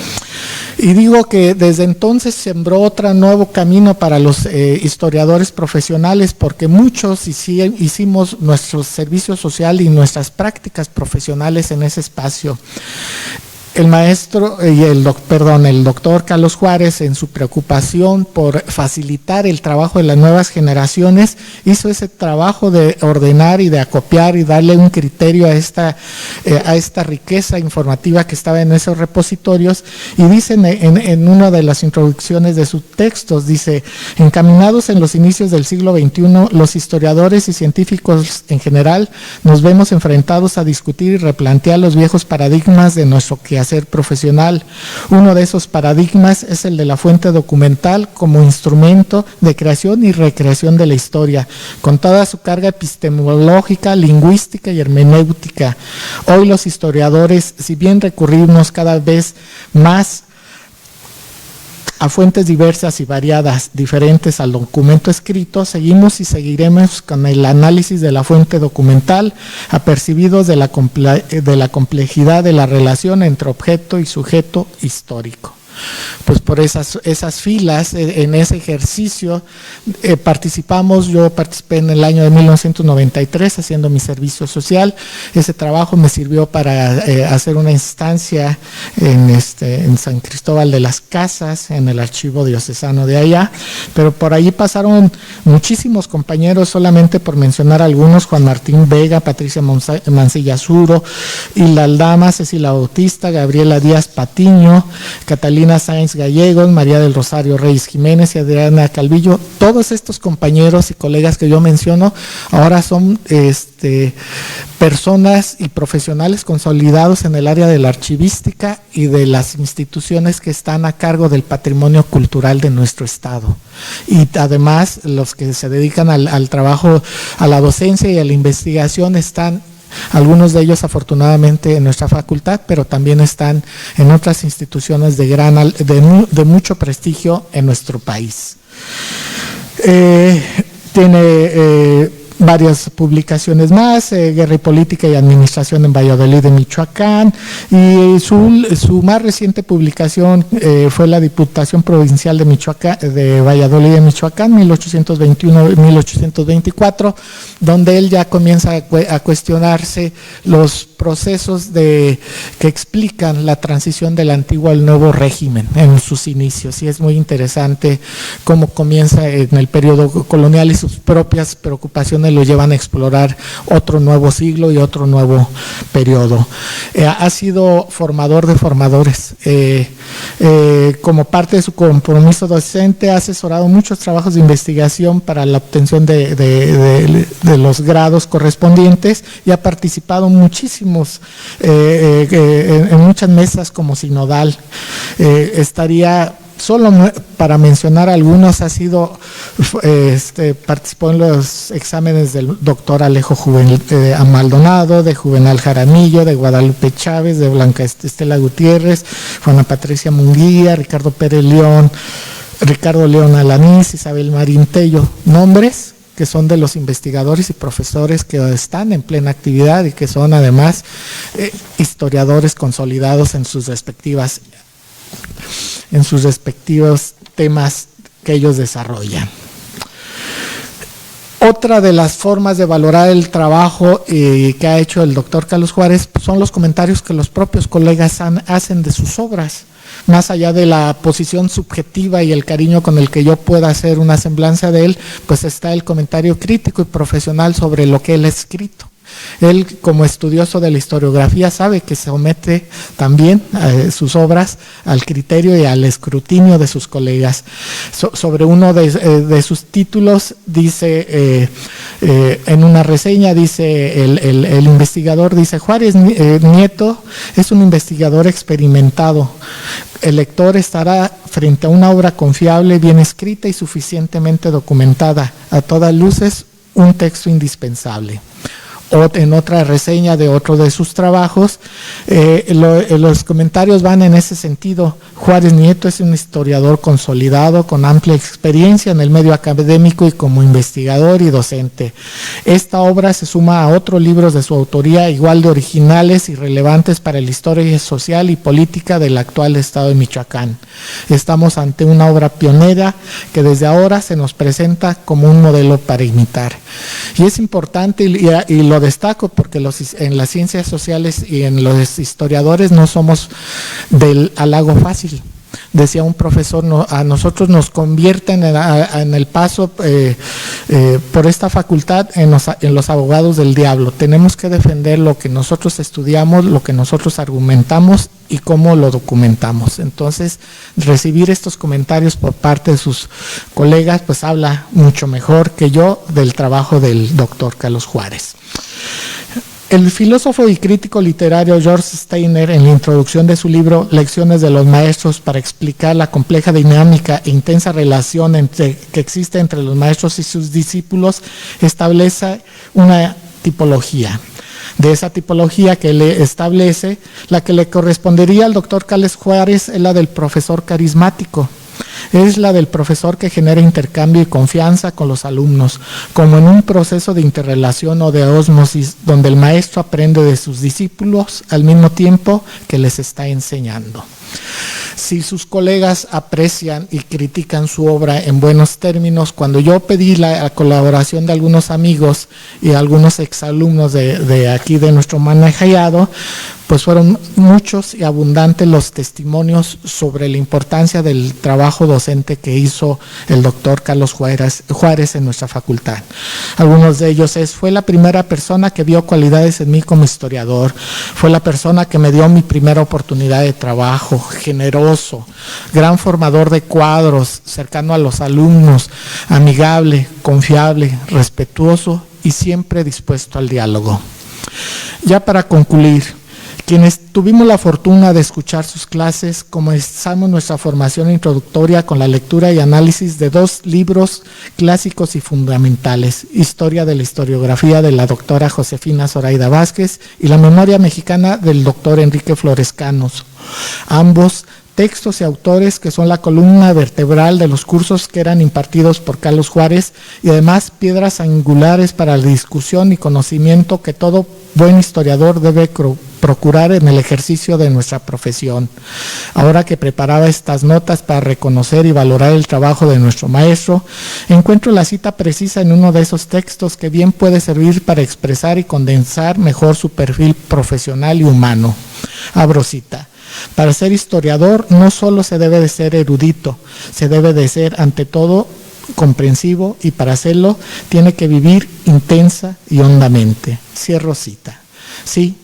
Y digo que desde entonces sembró otro nuevo camino para los historiadores profesionales, porque muchos hicimos nuestro servicio social y nuestras prácticas profesionales en ese espacio. El maestro el doctor Carlos Juárez, en su preocupación por facilitar el trabajo de las nuevas generaciones, hizo ese trabajo de ordenar y de acopiar y darle un criterio a esta riqueza informativa que estaba en esos repositorios, y dice en una de las introducciones de sus textos, dice: encaminados en los inicios del siglo XXI, los historiadores y científicos en general nos vemos enfrentados a discutir y replantear los viejos paradigmas de nuestro quehacer profesional. Uno de esos paradigmas es el de la fuente documental como instrumento de creación y recreación de la historia, con toda su carga epistemológica, lingüística y hermenéutica. Hoy los historiadores, si bien recurrimos cada vez más a fuentes diversas y variadas, diferentes al documento escrito, seguimos y seguiremos con el análisis de la fuente documental, apercibidos de la complejidad de la relación entre objeto y sujeto histórico. Pues por esas filas, en ese ejercicio yo participé en el año de 1993 haciendo mi servicio social. Ese trabajo me sirvió para hacer una instancia en San Cristóbal de las Casas, en el archivo diocesano de allá, pero por allí pasaron muchísimos compañeros, solamente por mencionar algunos: Juan Martín Vega, Patricia Mancilla Zuro, Hilda Aldama, Cecilia Bautista, Gabriela Díaz Patiño, Catalina Sáenz Gallegos, María del Rosario Reyes Jiménez y Adriana Calvillo. Todos estos compañeros y colegas que yo menciono ahora son personas y profesionales consolidados en el área de la archivística y de las instituciones que están a cargo del patrimonio cultural de nuestro estado. Y además los que se dedican al trabajo, a la docencia y a la investigación, están algunos de ellos afortunadamente en nuestra facultad, pero también están en otras instituciones de mucho prestigio en nuestro país. Tiene varias publicaciones más: Guerra y Política y Administración en Valladolid de Michoacán, y su más reciente publicación fue la Diputación Provincial de Michoacán, de Valladolid de Michoacán, 1821-1824, donde él ya comienza a cuestionarse los procesos que explican la transición del antiguo al nuevo régimen en sus inicios, y es muy interesante cómo comienza en el periodo colonial y sus propias preocupaciones lo llevan a explorar otro nuevo siglo y otro nuevo periodo. Ha sido formador de formadores. Como parte de su compromiso docente, ha asesorado muchos trabajos de investigación para la obtención de los grados correspondientes, y ha participado muchísimos en muchas mesas como sinodal. Solo para mencionar algunos, participó en los exámenes del doctor Alejo Maldonado, de Juvenal Jaramillo, de Guadalupe Chávez, de Blanca Estela Gutiérrez, Juana Patricia Munguía, Ricardo Pérez León, Ricardo León Alanís, Isabel Marín Tello, nombres que son de los investigadores y profesores que están en plena actividad y que son además historiadores consolidados en sus respectivos temas que ellos desarrollan. Otra de las formas de valorar el trabajo que ha hecho el doctor Carlos Juárez son los comentarios que los propios colegas hacen de sus obras. Más allá de la posición subjetiva y el cariño con el que yo pueda hacer una semblanza de él, pues está el comentario crítico y profesional sobre lo que él ha escrito. Él, como estudioso de la historiografía, sabe que somete también sus obras al criterio y al escrutinio de sus colegas. Sobre uno de sus títulos dice, en una reseña, dice el investigador, dice: Juárez Nieto es un investigador experimentado. El lector estará frente a una obra confiable, bien escrita y suficientemente documentada. A todas luces, un texto indispensable. En otra reseña de otro de sus trabajos, los comentarios van en ese sentido. Juárez Nieto es un historiador consolidado, con amplia experiencia en el medio académico y como investigador y docente. Esta obra se suma a otros libros de su autoría igual de originales y relevantes para la historia social y política del actual estado de Michoacán. Estamos ante una obra pionera que desde ahora se nos presenta como un modelo para imitar. Y es importante, y lo destaco porque en las ciencias sociales y en los historiadores no somos del halago fácil. Decía un profesor, a nosotros nos convierten en el paso por esta facultad en los abogados del diablo. Tenemos que defender lo que nosotros estudiamos, lo que nosotros argumentamos y cómo lo documentamos. Entonces, recibir estos comentarios por parte de sus colegas, pues habla mucho mejor que yo del trabajo del doctor Carlos Juárez. El filósofo y crítico literario George Steiner, en la introducción de su libro Lecciones de los Maestros, para explicar la compleja dinámica e intensa relación que existe entre los maestros y sus discípulos, establece una tipología. De esa tipología que le establece, la que le correspondería al doctor Carlos Juárez es la del profesor carismático. Es la del profesor que genera intercambio y confianza con los alumnos, como en un proceso de interrelación o de ósmosis, donde el maestro aprende de sus discípulos al mismo tiempo que les está enseñando. Si sus colegas aprecian y critican su obra en buenos términos, cuando yo pedí la colaboración de algunos amigos y algunos exalumnos de aquí de nuestro manejado, pues fueron muchos y abundantes los testimonios sobre la importancia del trabajo docente que hizo el doctor Carlos Juárez en nuestra facultad. Algunos de ellos fue la primera persona que vio cualidades en mí como historiador, fue la persona que me dio mi primera oportunidad de trabajo, generoso, gran formador de cuadros, cercano a los alumnos, amigable, confiable, respetuoso y siempre dispuesto al diálogo. Ya para concluir, quienes tuvimos la fortuna de escuchar sus clases, comenzamos nuestra formación introductoria con la lectura y análisis de 2 libros clásicos y fundamentales: Historia de la historiografía de la doctora Josefina Zoraida Vázquez y La memoria mexicana del doctor Enrique Flores Canos. Ambos textos y autores que son la columna vertebral de los cursos que eran impartidos por Carlos Juárez y además piedras angulares para la discusión y conocimiento que todo buen historiador debe procurar en el ejercicio de nuestra profesión. Ahora que preparaba estas notas para reconocer y valorar el trabajo de nuestro maestro, encuentro la cita precisa en uno de esos textos que bien puede servir para expresar y condensar mejor su perfil profesional y humano. Abro cita. Para ser historiador no solo se debe de ser erudito, se debe de ser ante todo comprensivo y para hacerlo tiene que vivir intensa y hondamente. Cierro cita. Sí,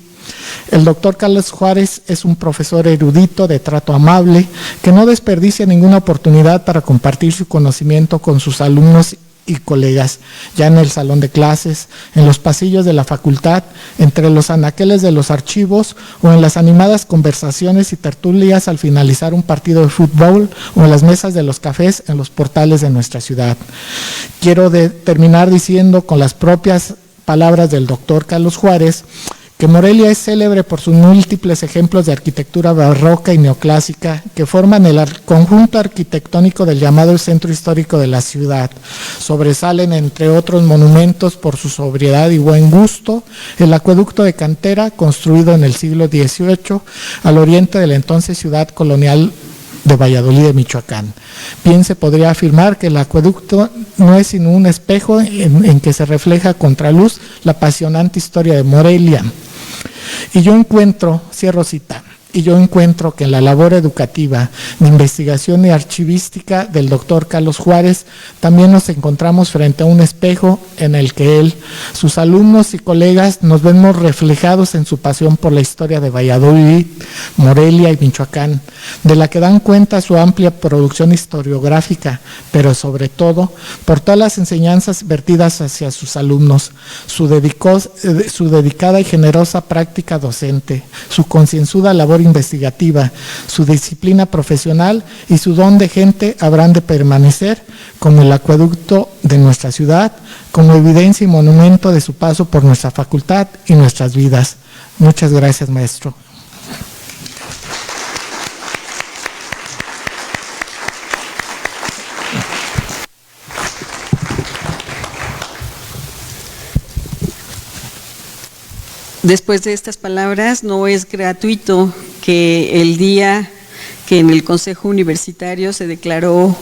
el doctor Carlos Juárez es un profesor erudito de trato amable que no desperdicia ninguna oportunidad para compartir su conocimiento con sus alumnos y colegas, ya en el salón de clases, en los pasillos de la facultad, entre los anaqueles de los archivos o en las animadas conversaciones y tertulias al finalizar un partido de fútbol o en las mesas de los cafés en los portales de nuestra ciudad. Quiero terminar diciendo con las propias palabras del doctor Carlos Juárez que Morelia es célebre por sus múltiples ejemplos de arquitectura barroca y neoclásica que forman el conjunto arquitectónico del llamado centro histórico de la ciudad. Sobresalen, entre otros monumentos, por su sobriedad y buen gusto, el acueducto de cantera, construido en el siglo XVIII, al oriente de la entonces ciudad colonial de Valladolid de Michoacán. Bien se podría afirmar que el acueducto no es sino un espejo en que se refleja contraluz la apasionante historia de Morelia. Y yo encuentro, cierro cita, y yo encuentro que en la labor educativa, de investigación y archivística del doctor Carlos Juárez, también nos encontramos frente a un espejo en el que él, sus alumnos y colegas nos vemos reflejados en su pasión por la historia de Valladolid, Morelia y Michoacán, de la que dan cuenta su amplia producción historiográfica, pero sobre todo por todas las enseñanzas vertidas hacia sus alumnos, su dedicada y generosa práctica docente, su concienzuda labor investigativa, su disciplina profesional y su don de gente habrán de permanecer como el acueducto de nuestra ciudad, como evidencia y monumento de su paso por nuestra facultad y nuestras vidas. Muchas gracias, maestro. Después de estas palabras, no es gratuito que el día que en el Consejo Universitario se declaró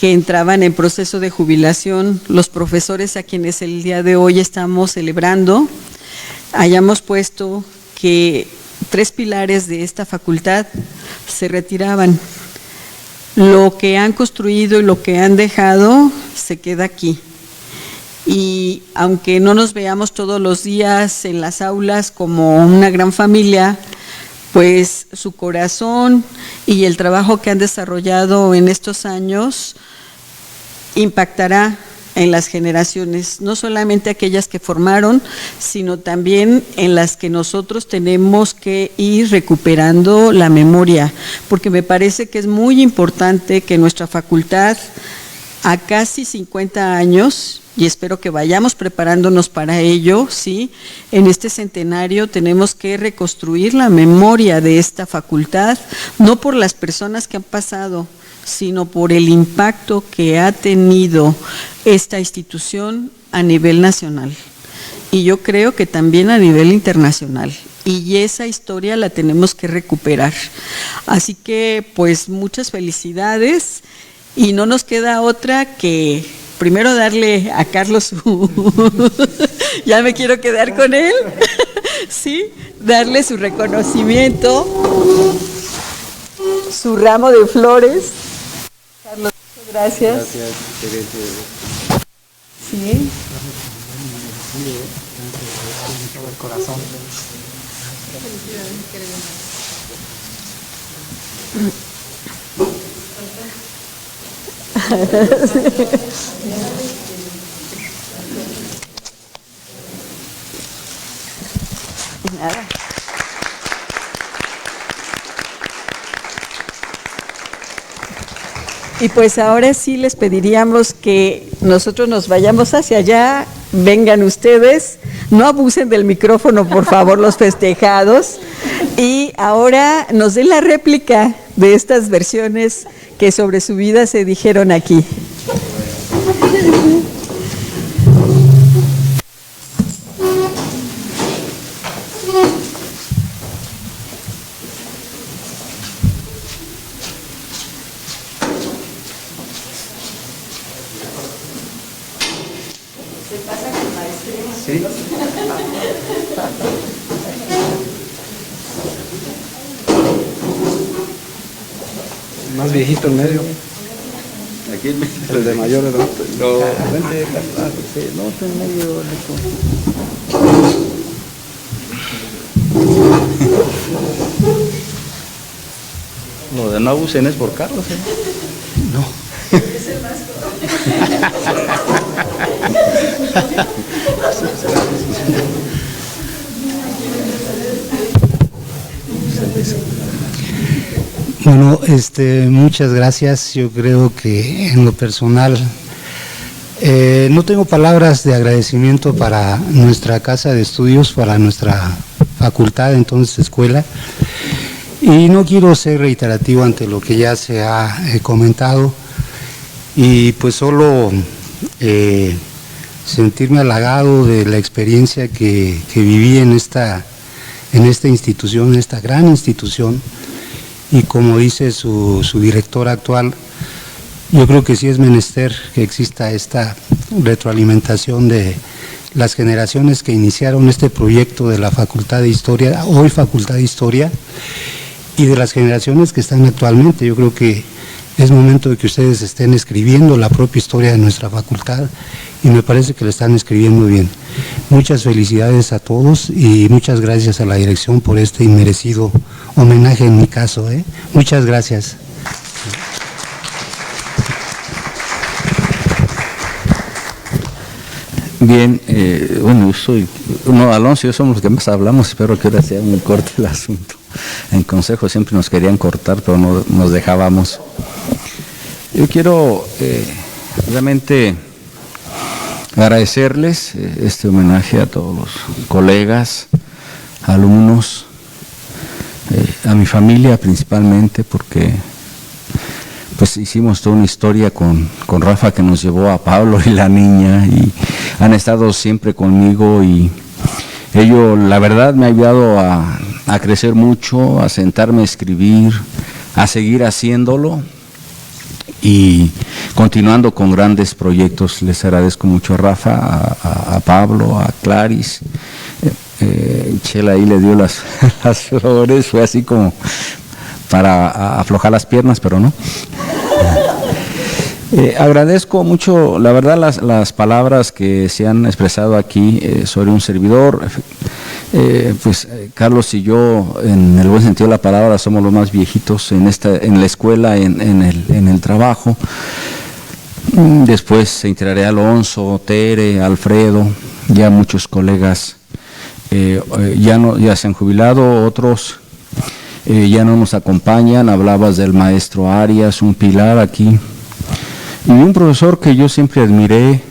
que entraban en proceso de jubilación los profesores a quienes el día de hoy estamos celebrando, hayamos puesto que 3 pilares de esta facultad se retiraban. Lo que han construido y lo que han dejado se queda aquí. Y aunque no nos veamos todos los días en las aulas como una gran familia, pues su corazón y el trabajo que han desarrollado en estos años impactará en las generaciones, no solamente aquellas que formaron, sino también en las que nosotros tenemos que ir recuperando la memoria, porque me parece que es muy importante que nuestra facultad, a casi 50 años, y espero que vayamos preparándonos para ello, ¿sí? En este centenario tenemos que reconstruir la memoria de esta facultad, no por las personas que han pasado, sino por el impacto que ha tenido esta institución a nivel nacional. Y yo creo que también a nivel internacional. Y esa historia la tenemos que recuperar. Así que, pues, muchas felicidades. Y no nos queda otra que primero darle a Carlos su ya me quiero quedar con él, sí, darle su reconocimiento, su ramo de flores. Carlos, muchas gracias. Gracias, Teresa. Sí. Corazón. Nada. Y pues ahora sí les pediríamos que nosotros nos vayamos hacia allá, vengan ustedes, no abusen del micrófono, por favor, los festejados, y ahora nos den la réplica de estas versiones que sobre su vida se dijeron aquí. Sí. Más viejito en medio. Aquí el de mayor edad. No, vente, sí, no, está en medio, Lo de no abusen es por Carlos, ¿eh? No. Bueno, muchas gracias. Yo creo que en lo personal no tengo palabras de agradecimiento para nuestra casa de estudios, para nuestra facultad, entonces escuela, y no quiero ser reiterativo ante lo que ya se ha comentado, y pues solo sentirme halagado de la experiencia que viví en esta institución, en esta gran institución. Y como dice su director actual, yo creo que sí es menester que exista esta retroalimentación de las generaciones que iniciaron este proyecto de la Facultad de Historia, hoy Facultad de Historia, y de las generaciones que están actualmente. Yo creo que es momento de que ustedes estén escribiendo la propia historia de nuestra facultad, y me parece que lo están escribiendo bien. Muchas felicidades a todos y muchas gracias a la dirección por este inmerecido homenaje en mi caso, ¿eh? Muchas gracias. Bien, bueno, Alonso y yo somos los que más hablamos, espero que ahora sea muy corto el asunto. En consejo siempre nos querían cortar, pero no nos dejábamos. Yo quiero realmente agradecerles este homenaje a todos los colegas, alumnos, a mi familia principalmente, porque pues hicimos toda una historia con Rafa que nos llevó a Pablo y la niña, y han estado siempre conmigo, y ello la verdad me ha ayudado a crecer mucho, a sentarme a escribir, a seguir haciéndolo y continuando con grandes proyectos. Les agradezco mucho a Rafa, a Pablo, a Claris. Chela ahí le dio las flores, fue así como para aflojar las piernas, pero no. Agradezco mucho, la verdad, las palabras que se han expresado aquí sobre un servidor. Pues Carlos y yo, en el buen sentido de la palabra, somos los más viejitos en la escuela, en el trabajo. Después se integraré Alonso, Tere, Alfredo, ya muchos colegas ya se han jubilado, otros ya no nos acompañan. Hablabas del maestro Arias, un pilar aquí, y un profesor que yo siempre admiré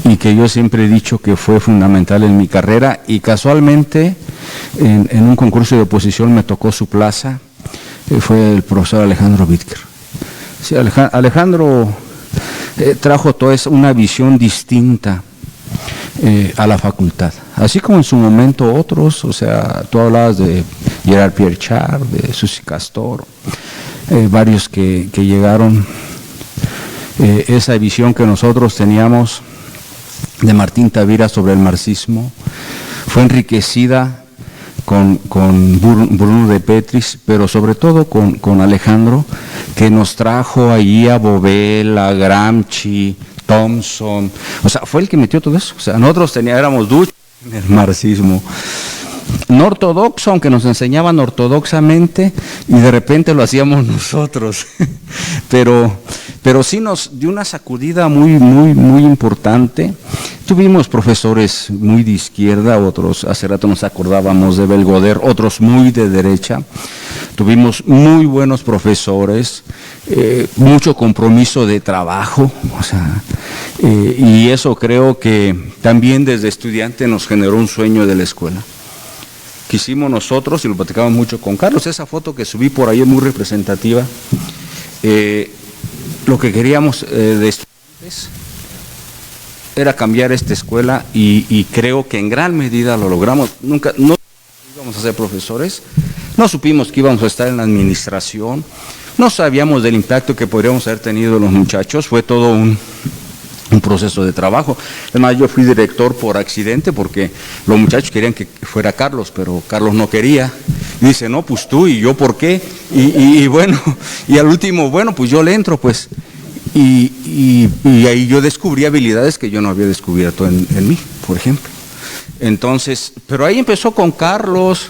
y que yo siempre he dicho que fue fundamental en mi carrera, y casualmente en un concurso de oposición me tocó su plaza, fue el profesor Alejandro Bitker. Sí, Alejandro trajo toda una visión distinta a la facultad, así como en su momento otros, o sea, tú hablabas de Gerard Pierre Char, de Susi Castor, varios que llegaron. Esa visión que nosotros teníamos de Martín Tavira sobre el marxismo fue enriquecida con Bruno de Petris, pero sobre todo con Alejandro, que nos trajo allí a Bobel, a Gramsci, Thompson, o sea, fue el que metió todo eso. O sea, nosotros éramos duchos en el marxismo, no ortodoxo, aunque nos enseñaban ortodoxamente, y de repente lo hacíamos nosotros, pero sí nos dio una sacudida muy importante. Tuvimos profesores muy de izquierda, otros, hace rato nos acordábamos de Belgoder, otros muy de derecha. Tuvimos muy buenos profesores, mucho compromiso de trabajo, o sea, y eso creo que también desde estudiante nos generó un sueño de la escuela. Quisimos nosotros, y lo platicamos mucho con Carlos, esa foto que subí por ahí es muy representativa. Lo que queríamos de estudiantes era cambiar esta escuela, y creo que en gran medida lo logramos. Nunca íbamos a ser profesores, no supimos que íbamos a estar en la administración, no sabíamos del impacto que podríamos haber tenido los muchachos, fue todo un proceso de trabajo. Además, yo fui director por accidente, porque los muchachos querían que fuera Carlos, pero Carlos no quería. Y dice, no, pues tú, y yo, ¿por qué? Y bueno, y al último, bueno, pues yo le entro, pues. Y ahí yo descubrí habilidades que yo no había descubierto en mí, por ejemplo. Entonces, pero ahí empezó con Carlos,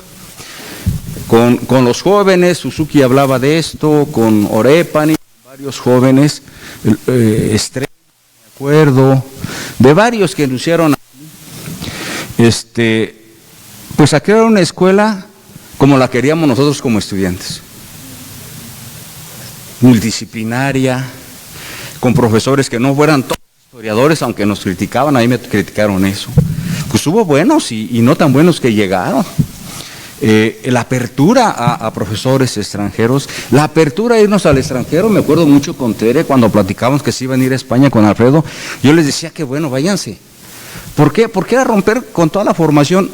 con los jóvenes. Suzuki hablaba de esto, con Orepani, varios jóvenes, Estrella, me acuerdo, de varios que anunciaron, pues a crear una escuela como la queríamos nosotros como estudiantes, multidisciplinaria, con profesores que no fueran todos historiadores, aunque nos criticaban, a mí me criticaron eso. Pues hubo buenos y no tan buenos que llegaron. La apertura a profesores extranjeros, la apertura a irnos al extranjero. Me acuerdo mucho con Tere, cuando platicamos que se iban a ir a España con Alfredo, yo les decía que bueno, váyanse. ¿Por qué? Porque era romper con toda la formación,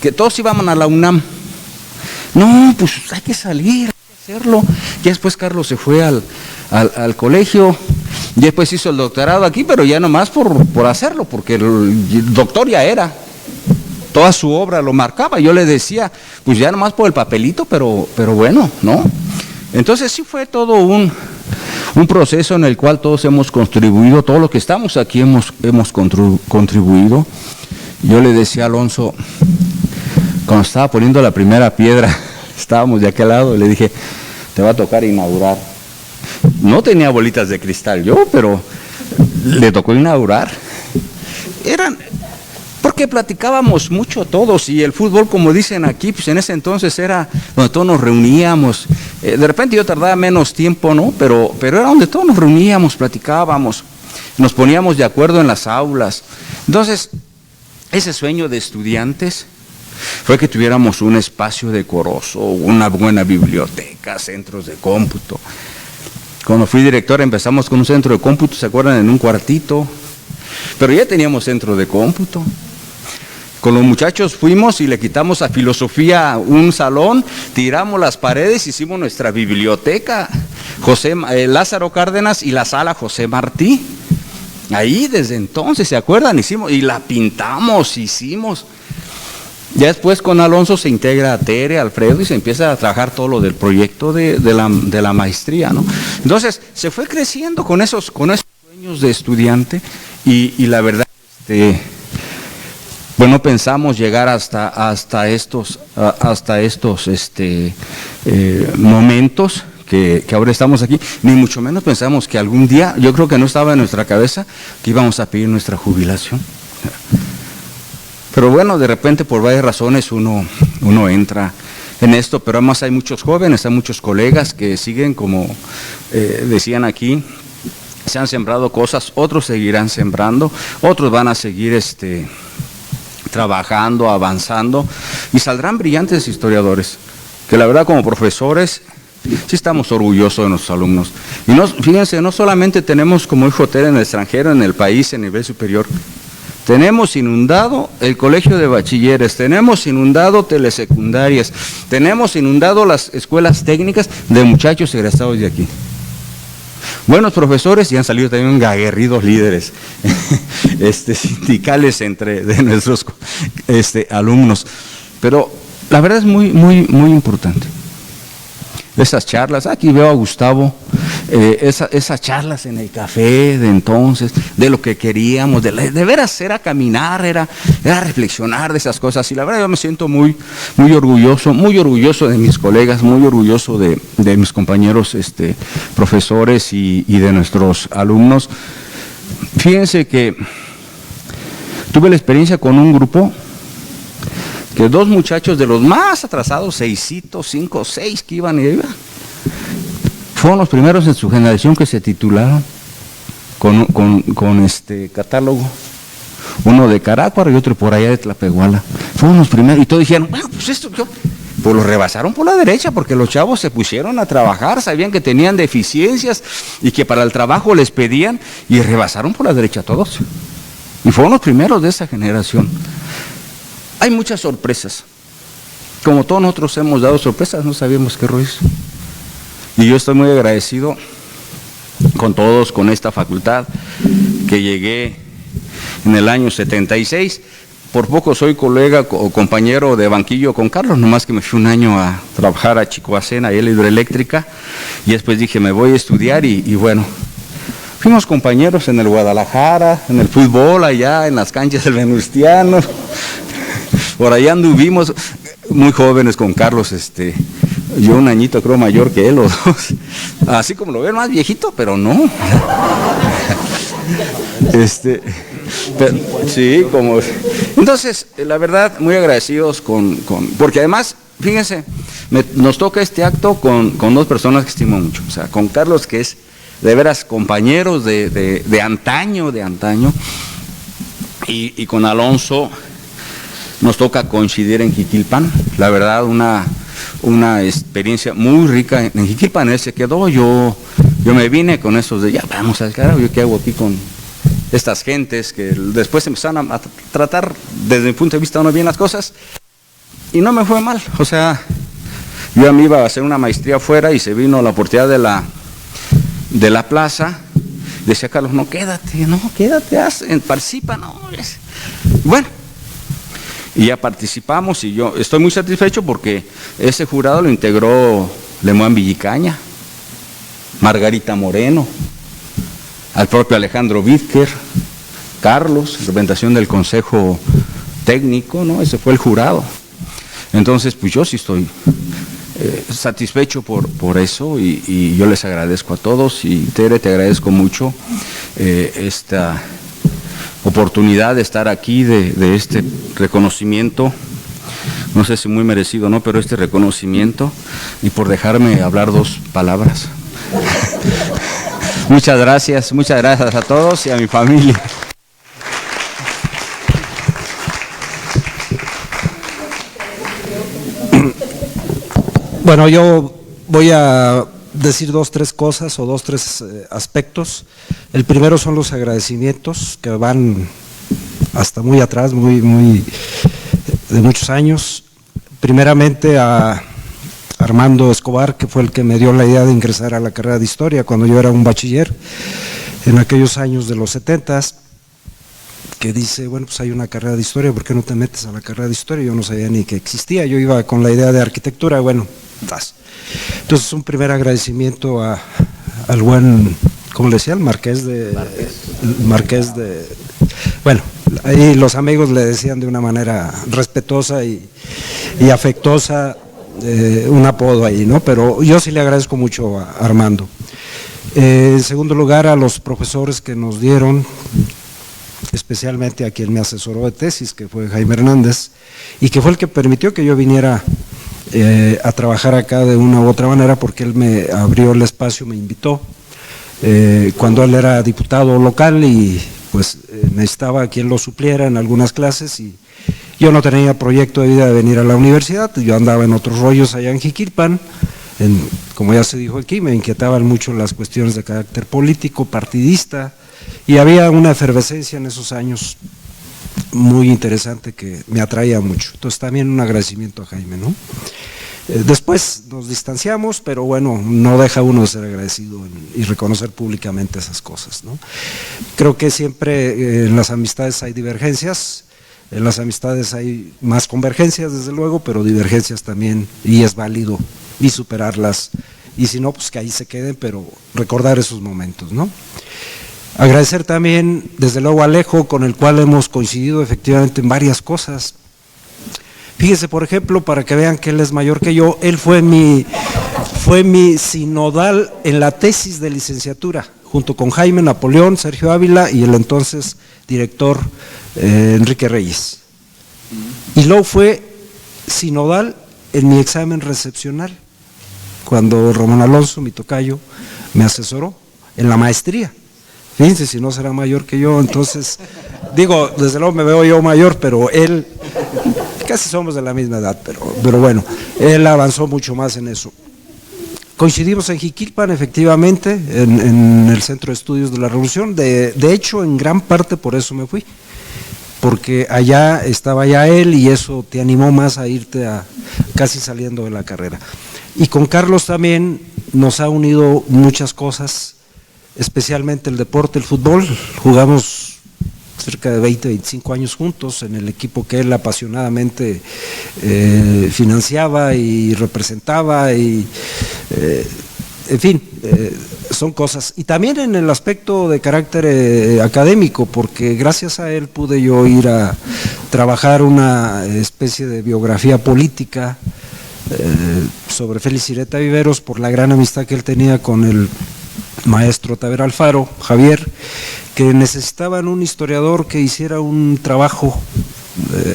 que todos íbamos a la UNAM. No, pues hay que salir, hay que hacerlo. Ya después Carlos se fue al colegio, y después hizo el doctorado aquí, pero ya nomás por hacerlo, porque el doctor ya era. Toda su obra lo marcaba. Yo le decía, pues ya nomás por el papelito, pero bueno, ¿no? Entonces sí fue todo un proceso en el cual todos hemos contribuido, todos los que estamos aquí hemos contribuido. Yo le decía a Alonso, cuando estaba poniendo la primera piedra, estábamos de aquel lado, y le dije, te va a tocar inaugurar. No tenía bolitas de cristal yo, pero le tocó inaugurar. porque platicábamos mucho todos, y el fútbol, como dicen aquí, pues en ese entonces era donde todos nos reuníamos. De repente yo tardaba menos tiempo, ¿no? Pero era donde todos nos reuníamos, platicábamos, nos poníamos de acuerdo en las aulas. Entonces, ese sueño de estudiantes fue que tuviéramos un espacio decoroso, una buena biblioteca, centros de cómputo. Cuando fui director empezamos con un centro de cómputo, ¿se acuerdan? En un cuartito, pero ya teníamos centro de cómputo. Con los muchachos fuimos y le quitamos a filosofía un salón, tiramos las paredes, hicimos nuestra biblioteca, Lázaro Cárdenas, y la sala José Martí. Ahí desde entonces, ¿se acuerdan? Hicimos, y la pintamos, hicimos. Ya después con Alonso se integra a Tere, Alfredo, y se empieza a trabajar todo lo del proyecto de la maestría, ¿no? Entonces se fue creciendo con esos sueños de estudiante, y la verdad, bueno, pensamos llegar hasta estos momentos que ahora estamos aquí, ni mucho menos pensamos que algún día, yo creo que no estaba en nuestra cabeza, que íbamos a pedir nuestra jubilación. Pero bueno, de repente por varias razones uno entra en esto, pero además hay muchos jóvenes, hay muchos colegas que siguen, como decían aquí, se han sembrado cosas, otros seguirán sembrando, otros van a seguir trabajando, avanzando, y saldrán brillantes historiadores, que la verdad como profesores sí estamos orgullosos de nuestros alumnos. Y fíjense, no solamente tenemos, como dijo Tere, en el extranjero, en el país, en nivel superior, tenemos inundado el colegio de bachilleres, tenemos inundado telesecundarias, tenemos inundado las escuelas técnicas de muchachos egresados de aquí. Buenos profesores, y han salido también aguerridos líderes sindicales de nuestros alumnos. Pero la verdad es muy, muy, muy importante. Esas charlas, aquí veo a Gustavo, esas charlas en el café de entonces, de lo que queríamos, de veras era caminar, era reflexionar de esas cosas, y la verdad yo me siento muy, muy orgulloso de mis colegas, muy orgulloso de mis compañeros profesores y de nuestros alumnos. Fíjense que tuve la experiencia con un grupo que 2 muchachos de los más atrasados, 5 o 6 que iban, fueron los primeros en su generación que se titularon con catálogo, uno de Carácuaro y otro por allá de Tlapehuala. Fueron los primeros, y todos dijeron, bueno, pues los rebasaron por la derecha, porque los chavos se pusieron a trabajar, sabían que tenían deficiencias y que para el trabajo les pedían, y rebasaron por la derecha todos. Y fueron los primeros de esa generación. Hay muchas sorpresas, como todos nosotros hemos dado sorpresas, no sabíamos qué rollo. Y yo estoy muy agradecido con todos, con esta facultad, que llegué en el año 76, por poco soy colega o compañero de banquillo con Carlos, nomás que me fui un año a trabajar a Chicoacén, ahí en la hidroeléctrica, y después dije, me voy a estudiar, y bueno, fuimos compañeros en el Guadalajara, en el fútbol allá, en las canchas del Venustiano. Por allá anduvimos muy jóvenes con Carlos, yo un añito creo mayor que él o 2, así como lo ven, más viejito, pero no. Sí, como. Entonces, la verdad, muy agradecidos porque además, fíjense, nos toca este acto con 2 personas que estimo mucho, o sea, con Carlos, que es de veras compañeros de antaño, y con Alonso. Nos toca coincidir en Jiquilpan, la verdad una experiencia muy rica en Jiquilpan. Él se quedó, yo me vine con esos de ya vamos al carajo, yo qué hago aquí con estas gentes que después empezaron a tratar desde mi punto de vista no bien las cosas, y no me fue mal. O sea, yo a mí iba a hacer una maestría afuera y se vino la oportunidad de la plaza. Decía Carlos, no, quédate, participa, no. Bueno, y ya participamos, y yo estoy muy satisfecho porque ese jurado lo integró Lemuán Villicaña, Margarita Moreno, al propio Alejandro Vizquer, Carlos, representación del Consejo Técnico, ¿no? Ese fue el jurado. Entonces, pues yo sí estoy satisfecho por eso, y yo les agradezco a todos, y Tere, te agradezco mucho oportunidad de estar aquí, de este reconocimiento, no sé si muy merecido o no, pero este reconocimiento, y por dejarme hablar 2 palabras. Muchas gracias a todos y a mi familia. Bueno, yo voy a decir 2, 3 cosas o 2, 3 aspectos. El primero son los agradecimientos que van hasta muy atrás, muy de muchos años. Primeramente a Armando Escobar, que fue el que me dio la idea de ingresar a la carrera de Historia cuando yo era un bachiller, en aquellos años de los 70s, que dice, bueno, pues hay una carrera de Historia, ¿por qué no te metes a la carrera de Historia? Yo no sabía ni que existía, yo iba con la idea de Arquitectura, bueno, entonces un primer agradecimiento al buen, ¿cómo le decía? El Marqués de... Bueno, ahí los amigos le decían de una manera respetuosa y afectuosa, un apodo ahí, ¿no? Pero yo sí le agradezco mucho a Armando. En segundo lugar, a los profesores que nos dieron, especialmente a quien me asesoró de tesis, que fue Jaime Hernández, y que fue el que permitió que yo viniera a trabajar acá de una u otra manera, porque él me abrió el espacio, me invitó, cuando él era diputado local y pues necesitaba a quien lo supliera en algunas clases, y yo no tenía proyecto de vida de venir a la universidad, yo andaba en otros rollos allá en Jiquilpan, como ya se dijo aquí, me inquietaban mucho las cuestiones de carácter político, partidista, y había una efervescencia en esos años muy interesante que me atraía mucho. Entonces también un agradecimiento a Jaime, ¿no? Después nos distanciamos, pero bueno, no deja uno de ser agradecido y reconocer públicamente esas cosas, ¿no? Creo que siempre en las amistades hay divergencias, en las amistades hay más convergencias desde luego, pero divergencias también, y es válido y superarlas, y si no, pues que ahí se queden, pero recordar esos momentos, ¿no? Agradecer también, desde luego, a Alejo, con el cual hemos coincidido efectivamente en varias cosas. Fíjese, por ejemplo, para que vean que él es mayor que yo, él fue mi sinodal en la tesis de licenciatura, junto con Jaime, Napoleón, Sergio Ávila y el entonces director Enrique Reyes. Y luego fue sinodal en mi examen recepcional, cuando Ramón Alonso, mi tocayo, me asesoró en la maestría. Fíjense, si no será mayor que yo, entonces, digo, desde luego me veo yo mayor, pero él, casi somos de la misma edad, pero bueno, él avanzó mucho más en eso. Coincidimos en Jiquilpan, efectivamente, en el Centro de Estudios de la Revolución, de hecho, en gran parte por eso me fui, porque allá estaba ya él y eso te animó más a irte casi saliendo de la carrera. Y con Carlos también nos ha unido muchas cosas, especialmente el deporte, el fútbol. Jugamos cerca de 20, 25 años juntos en el equipo que él apasionadamente financiaba y representaba, y en fin, son cosas. Y también en el aspecto de carácter académico, porque gracias a él pude yo ir a trabajar una especie de biografía política sobre Félix Ireta Viveros, por la gran amistad que él tenía con el maestro Taber Alfaro, Javier, que necesitaban un historiador que hiciera un trabajo.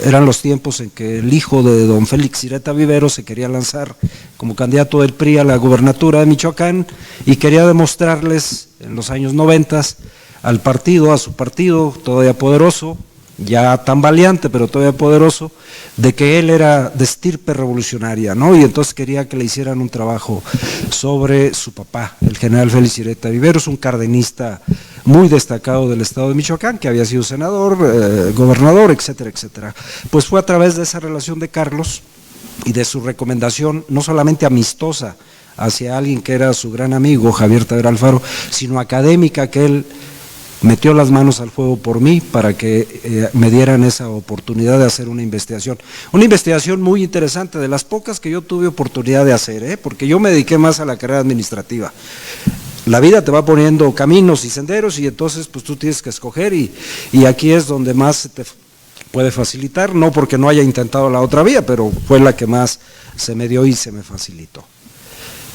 Eran los tiempos en que el hijo de don Félix Ireta Viveros se quería lanzar como candidato del PRI a la gubernatura de Michoacán y quería demostrarles en los años 90 al partido, a su partido todavía poderoso, ya tambaleante pero todavía poderoso, de que él era de estirpe revolucionaria, ¿no? Y entonces quería que le hicieran un trabajo sobre su papá, el general Félix Ireta Viveros, un cardenista muy destacado del estado de Michoacán, que había sido senador, gobernador, etcétera, etcétera. Pues fue a través de esa relación de Carlos y de su recomendación, no solamente amistosa hacia alguien que era su gran amigo, Javier Taber Alfaro, sino académica, que él metió las manos al fuego por mí para que me dieran esa oportunidad de hacer una investigación muy interesante, de las pocas que yo tuve oportunidad de hacer, porque yo me dediqué más a la carrera administrativa. La vida te va poniendo caminos y senderos y entonces pues tú tienes que escoger, y aquí es donde más se te puede facilitar, no porque no haya intentado la otra vía, pero fue la que más se me dio y se me facilitó.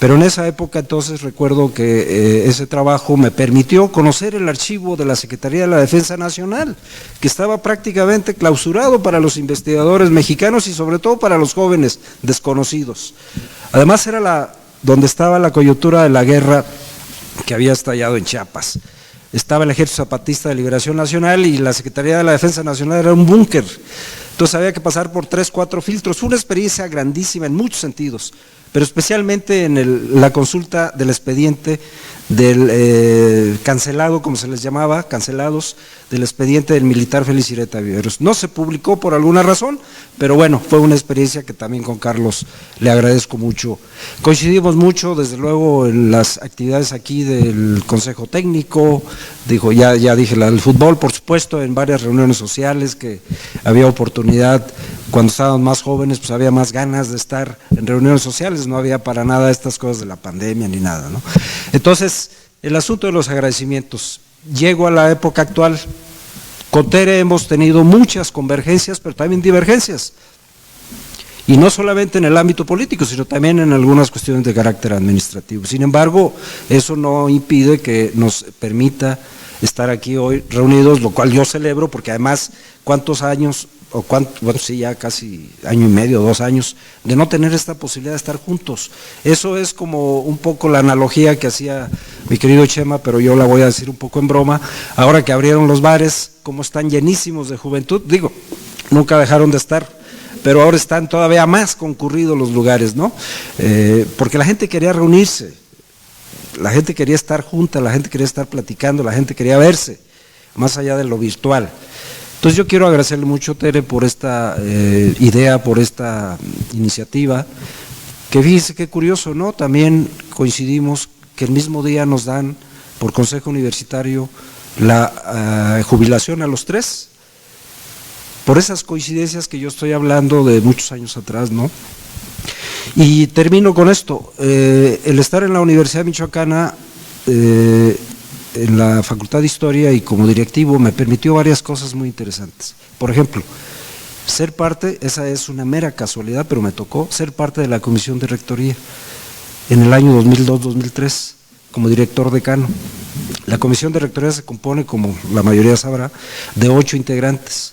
Pero en esa época entonces recuerdo que ese trabajo me permitió conocer el archivo de la Secretaría de la Defensa Nacional, que estaba prácticamente clausurado para los investigadores mexicanos y sobre todo para los jóvenes desconocidos. Además era donde estaba la coyuntura de la guerra que había estallado en Chiapas. Estaba el Ejército Zapatista de Liberación Nacional y la Secretaría de la Defensa Nacional era un búnker. Entonces había que pasar por 3, 4 filtros. Fue una experiencia grandísima en muchos sentidos, pero especialmente en la consulta del expediente del cancelado, como se les llamaba, cancelados, del expediente del militar Félix Ireta Viveros. No se publicó por alguna razón, pero bueno, fue una experiencia que también con Carlos le agradezco mucho. Coincidimos mucho, desde luego, en las actividades aquí del Consejo Técnico, ya dije la del fútbol, por supuesto, en varias reuniones sociales que había oportunidad. Cuando estábamos más jóvenes, pues había más ganas de estar en reuniones sociales, no había para nada estas cosas de la pandemia ni nada, ¿no? Entonces, el asunto de los agradecimientos. Llego a la época actual. Con Tere hemos tenido muchas convergencias, pero también divergencias. Y no solamente en el ámbito político, sino también en algunas cuestiones de carácter administrativo. Sin embargo, eso no impide que nos permita estar aquí hoy reunidos, lo cual yo celebro, porque además, ¿cuántos años, sí, ya casi año y medio, 2 años, de no tener esta posibilidad de estar juntos? Eso es como un poco la analogía que hacía mi querido Chema, pero yo la voy a decir un poco en broma. Ahora que abrieron los bares, como están llenísimos de juventud, nunca dejaron de estar, pero ahora están todavía más concurridos los lugares, ¿no? Porque la gente quería reunirse, la gente quería estar junta, la gente quería estar platicando, la gente quería verse, más allá de lo virtual. Entonces yo quiero agradecerle mucho, Tere, por esta idea, por esta iniciativa, que fíjese qué curioso, ¿no? También coincidimos que el mismo día nos dan por Consejo Universitario la jubilación a los 3, por esas coincidencias que yo estoy hablando de muchos años atrás, ¿no? Y termino con esto, el estar en la Universidad Michoacana, en la Facultad de Historia y como directivo me permitió varias cosas muy interesantes. Por ejemplo, ser parte, esa es una mera casualidad, pero me tocó ser parte de la Comisión de Rectoría en el año 2002-2003 como director decano. La Comisión de Rectoría se compone, como la mayoría sabrá, de 8 integrantes,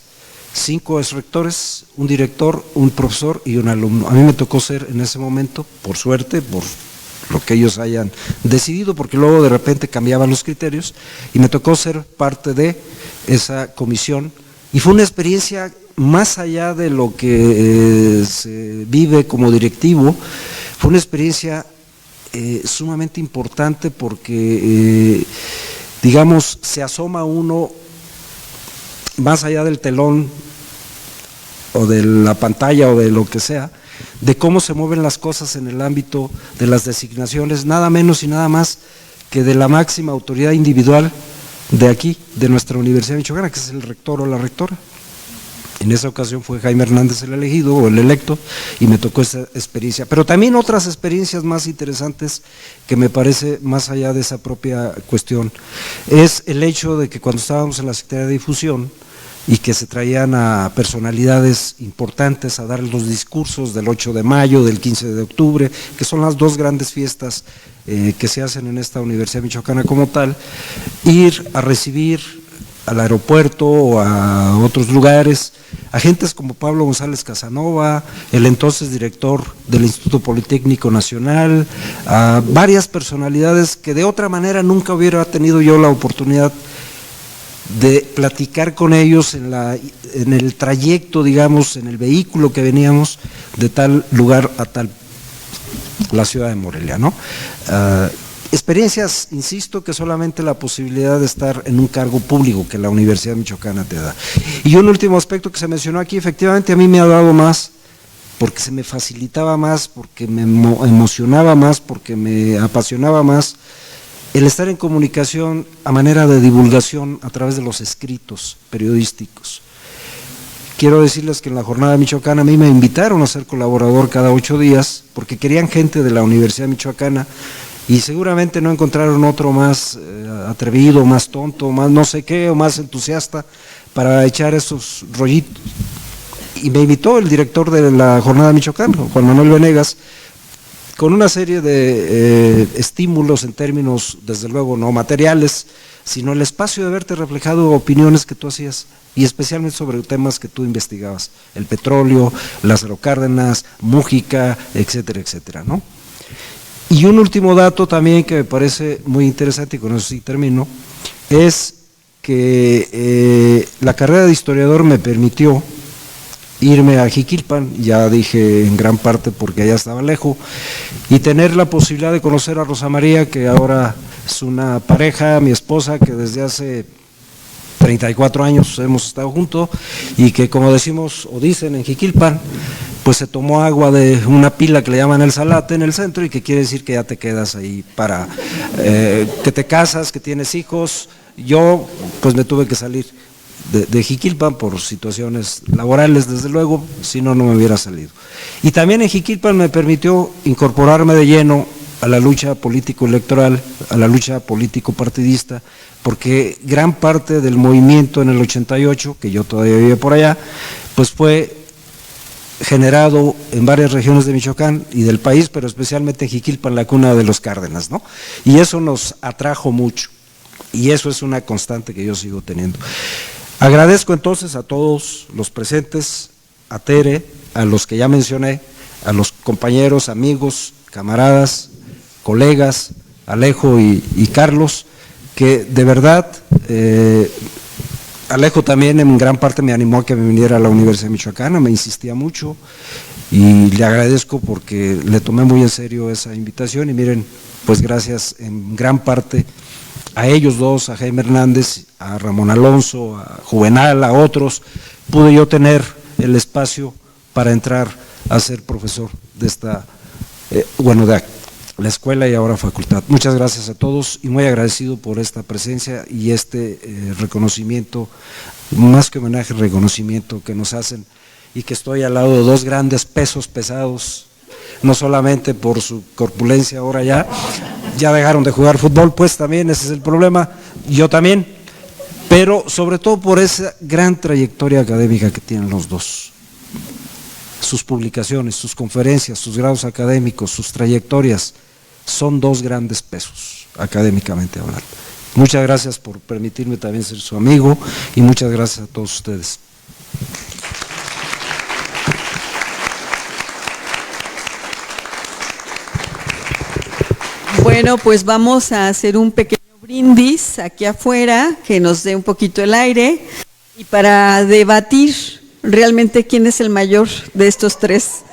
5 exrectores, un director, un profesor y un alumno. A mí me tocó ser en ese momento, por suerte, por lo que ellos hayan decidido, porque luego de repente cambiaban los criterios, y me tocó ser parte de esa comisión, y fue una experiencia más allá de lo que se vive como directivo, fue una experiencia sumamente importante porque, digamos, se asoma uno más allá del telón o de la pantalla o de lo que sea, de cómo se mueven las cosas en el ámbito de las designaciones, nada menos y nada más que de la máxima autoridad individual de aquí, de nuestra Universidad Michoacana, que es el rector o la rectora. En esa ocasión fue Jaime Hernández el elegido o el electo, y me tocó esa experiencia. Pero también otras experiencias más interesantes que me parece más allá de esa propia cuestión, es el hecho de que cuando estábamos en la Secretaría de Difusión, y que se traían a personalidades importantes a dar los discursos del 8 de mayo, del 15 de octubre, que son las 2 grandes fiestas que se hacen en esta Universidad Michoacana como tal, ir a recibir al aeropuerto o a otros lugares a gentes como Pablo González Casanova, el entonces director del Instituto Politécnico Nacional, a varias personalidades que de otra manera nunca hubiera tenido yo la oportunidad de platicar con ellos en el trayecto, digamos, en el vehículo que veníamos de tal lugar a tal, la ciudad de Morelia, ¿no? Experiencias, insisto, que solamente la posibilidad de estar en un cargo público que la Universidad Michoacana te da. Y un último aspecto que se mencionó aquí, efectivamente a mí me ha dado más, porque se me facilitaba más, porque me emocionaba más, porque me apasionaba más, el estar en comunicación a manera de divulgación a través de los escritos periodísticos. Quiero decirles que en la Jornada Michoacana a mí me invitaron a ser colaborador cada 8 días, porque querían gente de la Universidad Michoacana, y seguramente no encontraron otro más atrevido, más tonto, más no sé qué, o más entusiasta para echar esos rollitos. Y me invitó el director de la Jornada Michoacana, Juan Manuel Venegas, con una serie de estímulos en términos, desde luego, no materiales, sino el espacio de verte reflejado opiniones que tú hacías, y especialmente sobre temas que tú investigabas, el petróleo, Lázaro Cárdenas, Mújica, etcétera, etcétera, ¿no? Y un último dato también que me parece muy interesante, y con eso sí termino, es que la carrera de historiador me permitió irme a Jiquilpan, ya dije en gran parte porque allá estaba lejos, y tener la posibilidad de conocer a Rosa María, que ahora es una pareja, mi esposa, que desde hace 34 años hemos estado juntos, y que, como decimos o dicen en Jiquilpan, pues se tomó agua de una pila que le llaman el Salate en el centro, y que quiere decir que ya te quedas ahí para que te casas, que tienes hijos. Yo pues me tuve que salir de Jiquilpan por situaciones laborales, desde luego, si no, no me hubiera salido. Y también en Jiquilpan me permitió incorporarme de lleno a la lucha político-electoral, a la lucha político-partidista, porque gran parte del movimiento en el 88, que yo todavía vivía por allá, pues fue generado en varias regiones de Michoacán y del país, pero especialmente en Jiquilpan, la cuna de los Cárdenas, ¿no? Y eso nos atrajo mucho, y eso es una constante que yo sigo teniendo. Agradezco entonces a todos los presentes, a Tere, a los que ya mencioné, a los compañeros, amigos, camaradas, colegas, Alejo y Carlos, que de verdad, Alejo también en gran parte me animó a que me viniera a la Universidad Michoacana, me insistía mucho, y le agradezco porque le tomé muy en serio esa invitación, y miren, pues gracias en gran parte a ellos dos, a Jaime Hernández, a Ramón Alonso, a Juvenal, a otros, pude yo tener el espacio para entrar a ser profesor de esta, de la escuela y ahora facultad. Muchas gracias a todos y muy agradecido por esta presencia y este reconocimiento, más que homenaje, reconocimiento que nos hacen, y que estoy al lado de dos grandes pesos pesados, no solamente por su corpulencia ahora ya dejaron de jugar fútbol, pues también ese es el problema, yo también, pero sobre todo por esa gran trayectoria académica que tienen los dos. Sus publicaciones, sus conferencias, sus grados académicos, sus trayectorias, son dos grandes pesos, académicamente hablando. Muchas gracias por permitirme también ser su amigo, y muchas gracias a todos ustedes. Bueno, pues vamos a hacer un pequeño brindis aquí afuera, que nos dé un poquito el aire, y para debatir realmente quién es el mayor de estos tres.